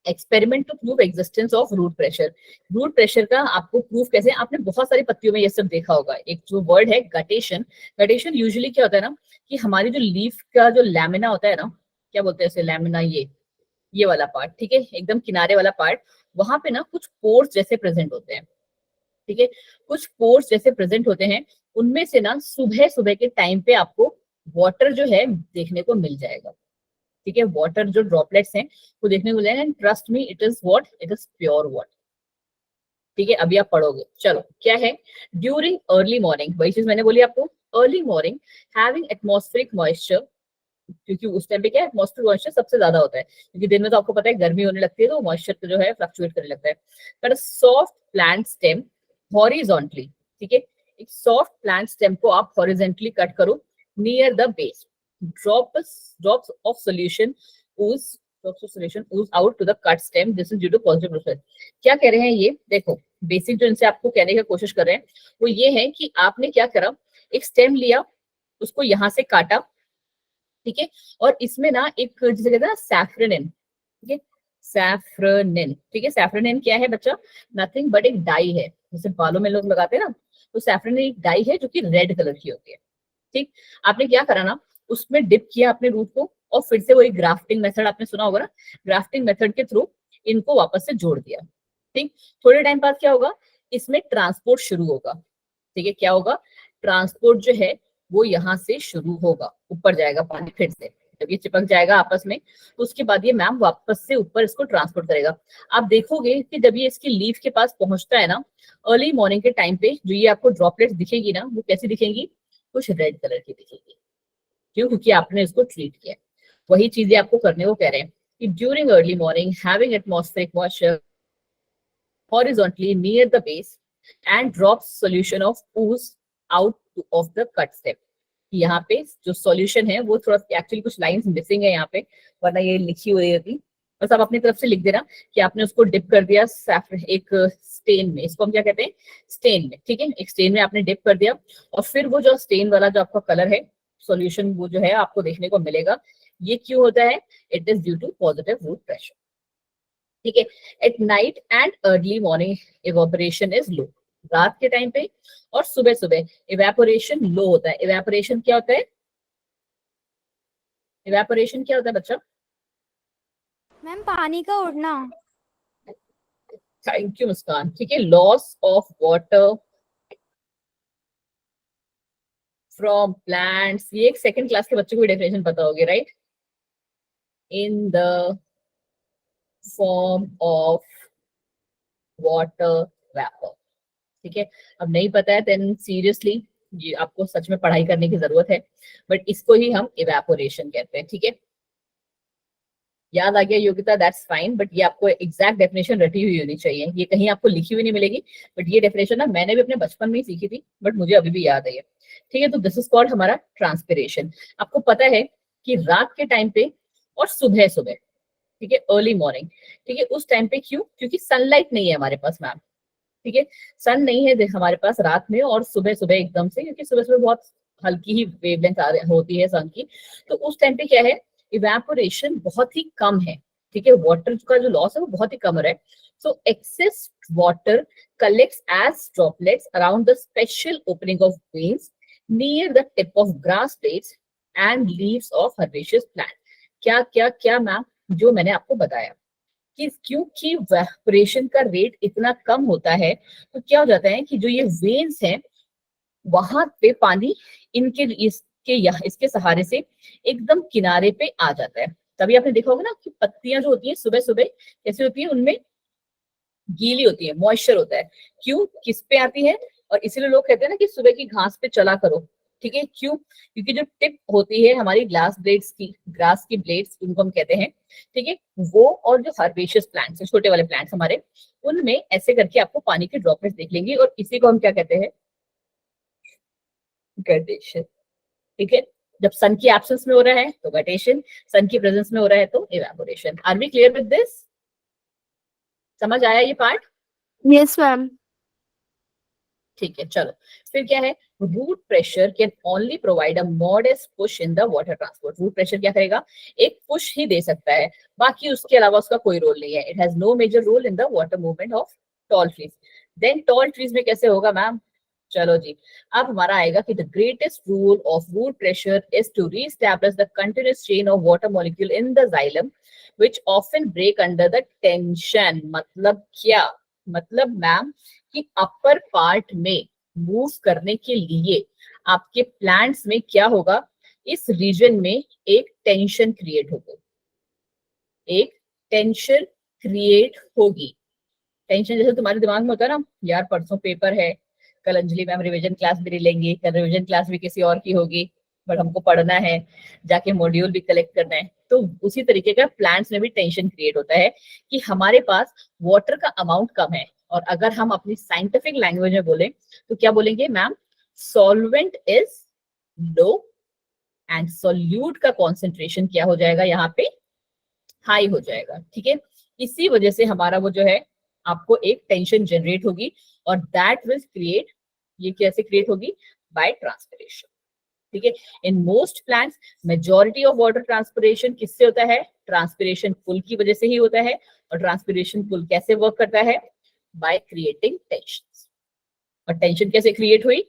experiment to prove existence of root pressure. Root pressure का आपको प्रूफ कैसे, आपने बहुत सारी पत्तियों में ये सब देखा होगा। एक जो वर्ड है गटेशन, गटेशन यूजुअली क्या होता है ना, कि हमारी जो लीफ का जो लैमिना होता है ना, क्या बोलते हैं इसे, लैमिना, ये वाला पार्ट, ठीक है, एकदम किनारे वाला पार्ट, वहां पे ना कुछ पोर्स जैसे प्रेजेंट होते हैं, ठीक है, कुछ पोर्स जैसे प्रेजेंट होते हैं। उनमें से ना सुबह सुबह के टाइम पे आपको वाटर जो है देखने को मिल जाएगा, ठीक है, वाटर जो ड्रॉपलेट्स हैं वो देखने को मिलेगा। And trust me, it is what, it is pure water, ठीक है। अभी आप पढ़ोगे, चलो क्या है, ड्यूरिंग अर्ली मॉर्निंग, वही चीज मैंने बोली आपको, early morning having atmospheric moisture, क्योंकि उस टाइम पे क्या है, एटमॉस्फेरिक मॉइस्चर सबसे ज्यादा होता है, क्योंकि दिन में तो आपको पता है गर्मी होने लगती है, तो मॉइस्चर जो है फ्लक्चुएट करने लगता है। पर सॉफ्ट प्लांट स्टेम हॉरिजॉन्टली, ठीक है, एक सॉफ्ट प्लांट स्टेम को आप हॉरिजॉन्टली कट करो near the base, drops of solution ooze drops of solution ooze out to the cut stem. This is due to positive process. क्या कह रहे हैं ये, देखो बेसिक जो इनसे आपको कहने की कोशिश कर रहे हैं वो ये है कि आपने क्या करा, एक स्टेम लिया, उसको यहाँ से काटा, ठीक है, और इसमें ना एक जिसे कहते हैं ना सैफ्रनिन, ठीक है, सैफ्रनिन, ठीक है। सैफ्रनिन क्या है बच्चा, नथिंग बट एक डाई है, जैसे बालों में लोग लगाते हैं ना, तो सैफ्रनिन एक डाई है जो कि रेड कलर की होती है, ठीक। आपने क्या करा ना, उसमें डिप किया अपने रूट को, और फिर से वही ग्राफ्टिंग मेथड आपने सुना होगा ना, ग्राफ्टिंग मेथड के थ्रू इनको वापस से जोड़ दिया, ठीक। थोड़े टाइम बाद क्या होगा, इसमें ट्रांसपोर्ट शुरू होगा, ठीक है, क्या होगा, ट्रांसपोर्ट जो है वो यहाँ से शुरू होगा, ऊपर जाएगा पानी फिर से, जब ये चिपक जाएगा आपस में, तो उसके बाद ये मैम वापस से ऊपर इसको ट्रांसपोर्ट करेगा। आप देखोगे कि जब ये इसकी लीफ के पास पहुंचता है ना, अर्ली मॉर्निंग के टाइम पे जो ये आपको ड्रॉपलेट्स दिखेगी ना, वो कैसी दिखेंगी, कुछ रेड कलर की दिखेगी, क्यों, क्योंकि आपने इसको ट्रीट किया। वही चीजें आपको करने को कह रहे हैं कि during early morning having atmospheric moisture horizontally near the base and drops solution of ooze out of the cut step. यहाँ पे जो सॉल्यूशन है वो थोड़ा एक्चुअली कुछ लाइंस मिसिंग है यहाँ पे, वरना ये लिखी हुई होती, बस आप अपनी तरफ से लिख देना कि आपने उसको डिप कर दिया एक स्टेन में, इसको हम क्या कहते हैं, स्टेन में, ठीक है, एक स्टेन में आपने डिप कर दिया, और फिर वो जो स्टेन वाला जो आपका कलर है सॉल्यूशन वो जो है आपको देखने को मिलेगा। ये क्यों होता है, it is due to positive root pressure, ठीक है। At night and early morning evaporation is low, रात के टाइम पे और सुबह सुबह इवेपोरेशन लो होता है। इवेपोरेशन क्या होता है, इवेपोरेशन क्या होता है बच्चा, मैम पानी का उड़ना। थैंक यू मुस्कान, ठीक है, loss of water from plants, ये एक सेकंड क्लास के बच्चों को डेफिनेशन पता होगी, right, in the form of water vapour, ठीक है। अब नहीं पता है देन सीरियसली ये आपको सच में पढ़ाई करने की जरूरत है, बट इसको ही हम इवेपोरेशन कहते हैं, ठीक है। याद आ गया योगिता, दैट्स फाइन, बट ये आपको एग्जैक्ट डेफिनेशन रटी हुई होनी चाहिए, ये कहीं आपको लिखी हुई नहीं मिलेगी, बट ये डेफिनेशन ना मैंने भी अपने बचपन में ही सीखी थी, बट मुझे अभी भी याद है ये। ठीक है, तो दिस इज कॉल्ड हमारा ट्रांसपिरेशन। आपको पता है कि रात के टाइम पे और सुबह सुबह, ठीक है, अर्ली मॉर्निंग, ठीक है, उस टाइम पे क्यों? क्योंकि सनलाइट नहीं है हमारे पास मैम, ठीक है, सन नहीं है हमारे पास रात में और सुबह सुबह एकदम से, क्योंकि सुबह सुबह बहुत हल्की ही वेवलेंथ होती है सन की, तो उस टाइम पे क्या है, इवेपोरेशन बहुत ही कम है, ठीक है, वाटर का जो लॉस है वो बहुत ही कम हो रहा है। So excess water collects as droplets around the special opening of veins near the tip of grass blades and leaves of herbaceous plant. क्या क्या क्या मैम? जो मैंने आपको बताया कि क्योंकि इवेपोरेशन का रेट इतना कम होता है, तो क्या हो जाता है कि जो ये वेन्स हैं वहां पे पानी इसके सहारे से एकदम किनारे पे आ जाता है। तभी आपने देखा होगा ना कि पत्तियां जो होती हैं सुबह सुबह कैसे होती है, उनमें गीली होती है, मॉइस्चर होता है। क्यों? किस पे आती है? और इसीलिए लोग कहते हैं ना कि सुबह की घास पे चला करो, ठीक है, क्यों? क्योंकि जो टिप होती है हमारी ग्रास की ब्लेड्स उनको हम कहते हैं, ठीक है, वो और जो हर्बेशियस प्लांट्स है, छोटे वाले प्लांट्स हमारे, उनमें ऐसे करके आपको पानी के ड्रॉपलेट्स देख लेंगे, और इसी को हम क्या कहते हैं? गर्डेशन। ठीक है, जब सन की एब्सेंस में हो रहा है तो गर्डेशन, सन की प्रेजेंस में हो रहा है तो evaporation. Are we clear with this? समझ आया ये पार्ट? Yes ma'am. ठीक है, चलो फिर क्या है, root pressure can only provide a modest push in the water transport. Root pressure क्या करेगा? एक पुश ही दे सकता है, बाकी उसके अलावा उसका कोई रोल नहीं है। It has no major role in the water movement of tall trees. Then tall trees में कैसे होगा मैम? चलो जी, अब हमारा आएगा कि the greatest role of root pressure is to reestablish the continuous chain of water molecule in the xylem which often break under the tension. मतलब क्या? मतलब मैम कि अपर पार्ट में मूव करने के लिए आपके प्लांट्स में क्या होगा, इस रीजन में एक टेंशन क्रिएट होगी, एक टेंशन क्रिएट होगी। टेंशन जैसे तुम्हारे दिमाग में होता है ना, यार परसों पेपर है, कल अंजलि मैम रिवीजन क्लास भी लेंगे, कल रिवीजन क्लास भी किसी और की होगी, बट हमको पढ़ना है, जाके मॉड्यूल भी कलेक्ट करना है। तो उसी तरीके का प्लांट्स में भी टेंशन क्रिएट होता है कि हमारे पास वाटर का अमाउंट कम है, और अगर हम अपनी साइंटिफिक लैंग्वेज में बोले तो क्या बोलेंगे ma'am? Solvent is low and solute का कॉन्सेंट्रेशन क्या हो जाएगा यहाँ पे? हाई हो जाएगा। ठीक है, इसी वजह से हमारा वो जो है आपको एक टेंशन जनरेट होगी, और दैट विल क्रिएट, ये कैसे क्रिएट होगी? By transpiration. ठीक है, in most plants majority of water transpiration किससे होता है? ट्रांसपिरेशन पुल की वजह से ही होता है। और ट्रांसपिरेशन पुल कैसे वर्क करता है? By creating tension. और टेंशन कैसे क्रिएट हुई?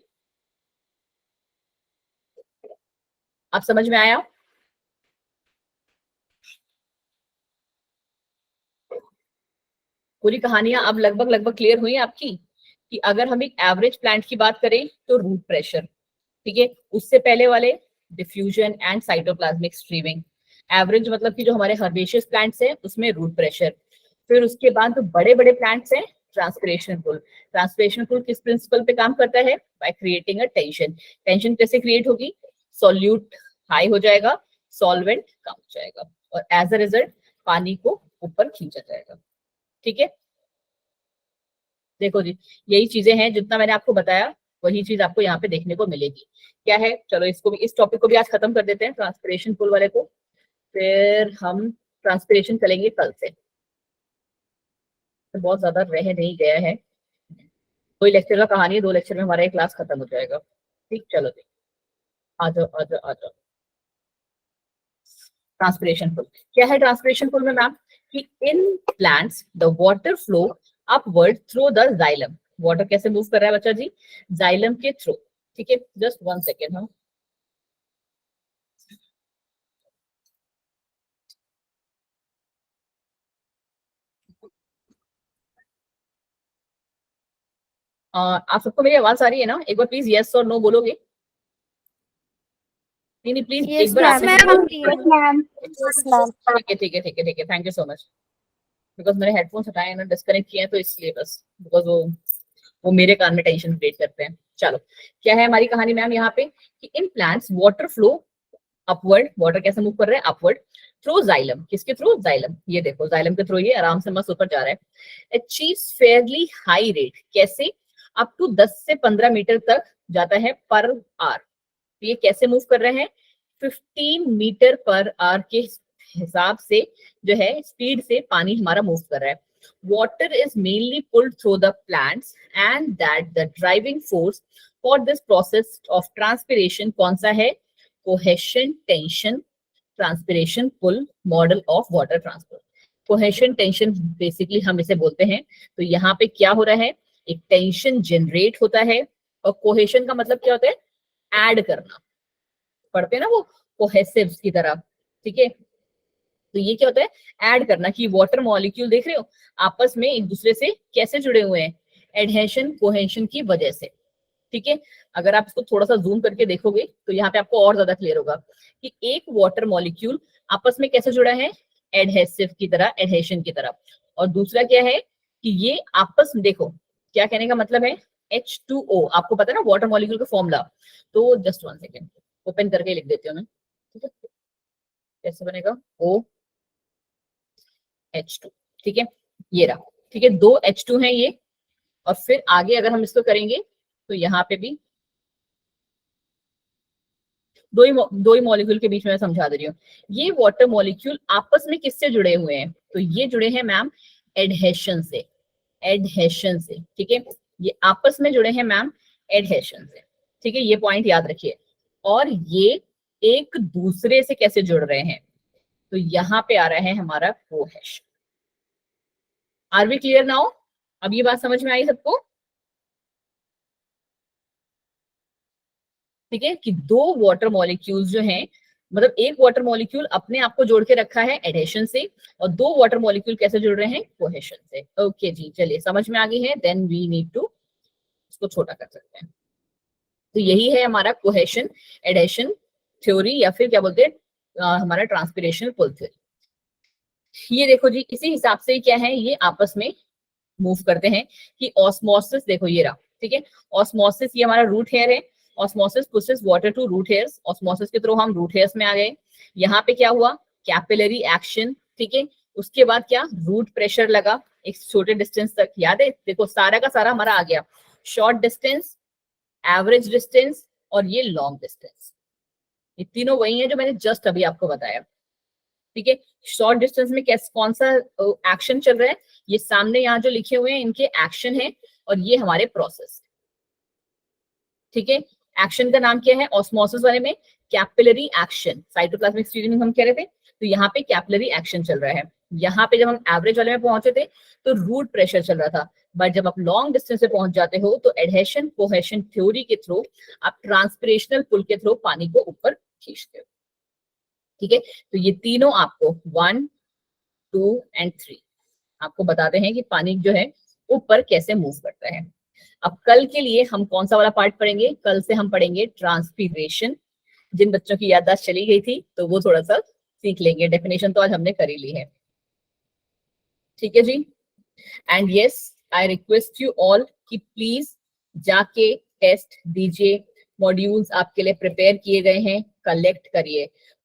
आप समझ में आया? पूरी कहानियां अब लगभग लगभग क्लियर हुई आपकी कि अगर हम एक एवरेज प्लांट की बात करें तो रूट प्रेशर, ठीक है, उससे पहले वाले diffusion and cytoplasmic streaming. Average मतलब कि जो हमारे हर्बेशियस प्लांट्स हैं उसमें रूट प्रेशर। फिर उसके बाद जो बड़े बड़े प्लांट्स हैं, ट्रांसपिरेशन पुल। ट्रांसपिरेशन पुल किस प्रिंसिपल पे काम करता है? By creating a tension. Tension कैसे क्रिएट होगी? सॉल्यूट हाई हो जाएगा, सॉल्वेंट कम हो जाएगा, और एज अ रिजल्ट पानी को ऊपर खींचा जाएगा। ठीक है, देखो जी, यही चीजें हैं, जितना मैंने आपको बताया वही चीज आपको यहाँ पे देखने को मिलेगी। क्या है, चलो इसको भी, इस टॉपिक को भी आज खत्म कर देते हैं, ट्रांसपिरेशन पुल वाले को। फिर हम ट्रांसपिरेशन करेंगे कल से, तो बहुत ज्यादा रह नहीं गया है, कोई लेक्चर का कहानी है, 2 लेक्चर में हमारा एक क्लास खत्म हो जाएगा। ठीक, चलो जी, आ जाओ आ जाओ आ जाओ। ट्रांसपिरेशन पुल क्या है? ट्रांसपिरेशन पुल में मैम कि in plants the water flow upward through the xylem. Water कैसे मूव कर रहा है बच्चा जी? जाइलम के थ्रू। ठीक है, जस्ट 1 सेकेंड। हम आप सबको मेरी आवाज आ रही है ना? एक बार प्लीज यस और नो बोलोगे? नहीं नहीं, प्लीज एक यस बार आप मैम। ठीक है ठीक है ठीक है ठीक है, thank you so much. Because मैंने हेडफोन्स हटाए हैं ना, डिस्कनेक्ट किए हैं, तो इसलिए बस, बिकॉज वो मेरे कान में टेंशन क्रिएट करते हैं। चलो, क्या है हमारी कहानी मैम यहाँ पे कि in plants water flow upward, water कैसे मूव कर रहे हैं? अपवर्ड थ्रू जाइलम, किसके थ्रू? जाइलम। ये देखो जाइलम के थ्रू ये आराम से मस्त ऊपर जा रहा है। अचीव्स फेयरली हाई रेट, कैसे? अप टू 10 से 15 मीटर तक जाता है पर आवर। तो ये कैसे मूव कर रहे हैं? 15 मीटर पर आवर के हिसाब से जो है स्पीड से पानी हमारा मूव कर रहा है। Water is mainly pulled through the plants and that the driving force for this process of transpiration कौन सा है? Cohesion, tension, transpiration, pull, model of water transport। Cohesion, tension basically हम इसे बोलते हैं। तो यहाँ पे क्या हो रहा है? एक टेंशन जनरेट होता है, और कोहेशन का मतलब क्या होता है? ऐड करना, पढ़ते हैं ना वो कोहेसिव्स की तरह, ठीक है। तो ये क्या होता है? ऐड करना, कि वाटर मॉलिक्यूल देख रहे हो आपस में एक दूसरे से कैसे जुड़े हुए हैं? एडहेशन कोहेशन की वजह से, ठीक है। अगर आप इसको थोड़ा सा जूम करके देखोगे तो यहाँ पे आपको और ज्यादा क्लियर होगा कि एक वाटर मॉलिक्यूल आपस में कैसे जुड़ा है? एडहेसिव की तरह, एडहेशन की तरह। और दूसरा क्या है कि ये आपस में, देखो क्या कहने का मतलब है? H2O, आपको पता है ना वाटर मॉलिक्यूल का फॉर्मूला। तो जस्ट 1 सेकेंड ओपन करके लिख देती हूँ मैं, ठीक है। कैसे बनेगा? OH2, ठीक है, ये रहा, ठीक है। 2 H2 है ये, और फिर आगे अगर हम इसको करेंगे तो यहाँ पे भी दो ही मॉलिक्यूल के बीच में समझा दे रही हूँ। ये वाटर मॉलिक्यूल आपस में किससे जुड़े हुए हैं? तो ये जुड़े हैं मैम एडहेशन से, एडहेशन से, ठीक है। ये आपस में जुड़े हैं मैम एडहेशन से, ठीक है, ये पॉइंट याद रखिए। और ये एक दूसरे से कैसे जुड़ रहे हैं? तो यहाँ पे आ रहा है हमारा cohesion. Are we clear now? अब ये बात समझ में आई सबको? ठीक है, कि दो वाटर मॉलिक्यूल्स जो हैं, मतलब एक वाटर मॉलिक्यूल अपने आप को जोड़ के रखा है एडहेशन से, और दो वाटर मॉलिक्यूल कैसे जुड़ रहे हैं? कोहेशन से। ओके जी, चलिए समझ में आ गई है। देन वी नीड टू इसको छोटा कर सकते हैं। तो यही है हमारा कोहेशन एडहेशन थ्योरी, या फिर क्या बोलते हैं हमारा ट्रांसपिरेशनल पुल थ्योरी। ये देखो जी, इसी हिसाब से क्या है, ये आपस में मूव करते हैं कि ऑस्मोसिस, देखो ये रहा, ठीक है। ऑस्मोसिस ये हमारा रूट हेयर है। Osmosis pushes water to root hairs. Osmosis के थ्रू हम रूट हेयर्स में आ गए। यहाँ पे क्या हुआ? कैपिलरी एक्शन, ठीक है। उसके बाद क्या? रूट प्रेशर लगा एक छोटे डिस्टेंस तक, याद है? देखो सारा का सारा हमारा आ गया, शॉर्ट डिस्टेंस, एवरेज डिस्टेंस, और ये लॉन्ग डिस्टेंस। ये तीनों वही है जो मैंने जस्ट अभी आपको बताया, ठीक है। शॉर्ट डिस्टेंस में कैसे, कौन सा एक्शन चल रहा है? ये सामने यहाँ जो लिखे हुए हैं इनके एक्शन है, और ये हमारे प्रोसेस, ठीक है। एक्शन का नाम क्या है ऑस्मोसिस वाले में? Capillary action. साइटोप्लाज्मिक स्टीरिंग हम कह रहे थे, तो यहाँ पे कैपिलरी एक्शन चल रहा है। यहाँ पे जब हम एवरेज वाले में पहुंचे थे तो रूट प्रेशर चल रहा था, बट जब आप लॉन्ग डिस्टेंस पे पहुंच जाते हो तो एडहेशन कोहेशन थ्योरी के थ्रू आप ट्रांसपिरेशनल पुल के थ्रू पानी को ऊपर खींचते हो, ठीक है। तो ये तीनों आपको 1, 2 एंड 3 आपको बताते हैं कि पानी जो है ऊपर कैसे मूव करता है। अब कल के लिए हम कौन सा वाला पार्ट पढ़ेंगे? कल से हम पढ़ेंगे ट्रांसपीरेशन। जिन बच्चों की याददाश्त चली गई थी तो वो थोड़ा सा सीख लेंगे। डेफिनेशन तो आज हमने कर ही ली है, ठीक है जी। And yes, I request you all कि प्लीज जाके टेस्ट दीजिए। मॉड्यूल्स आपके लिए प्रिपेयर किए गए हैं, कलेक्ट करिए।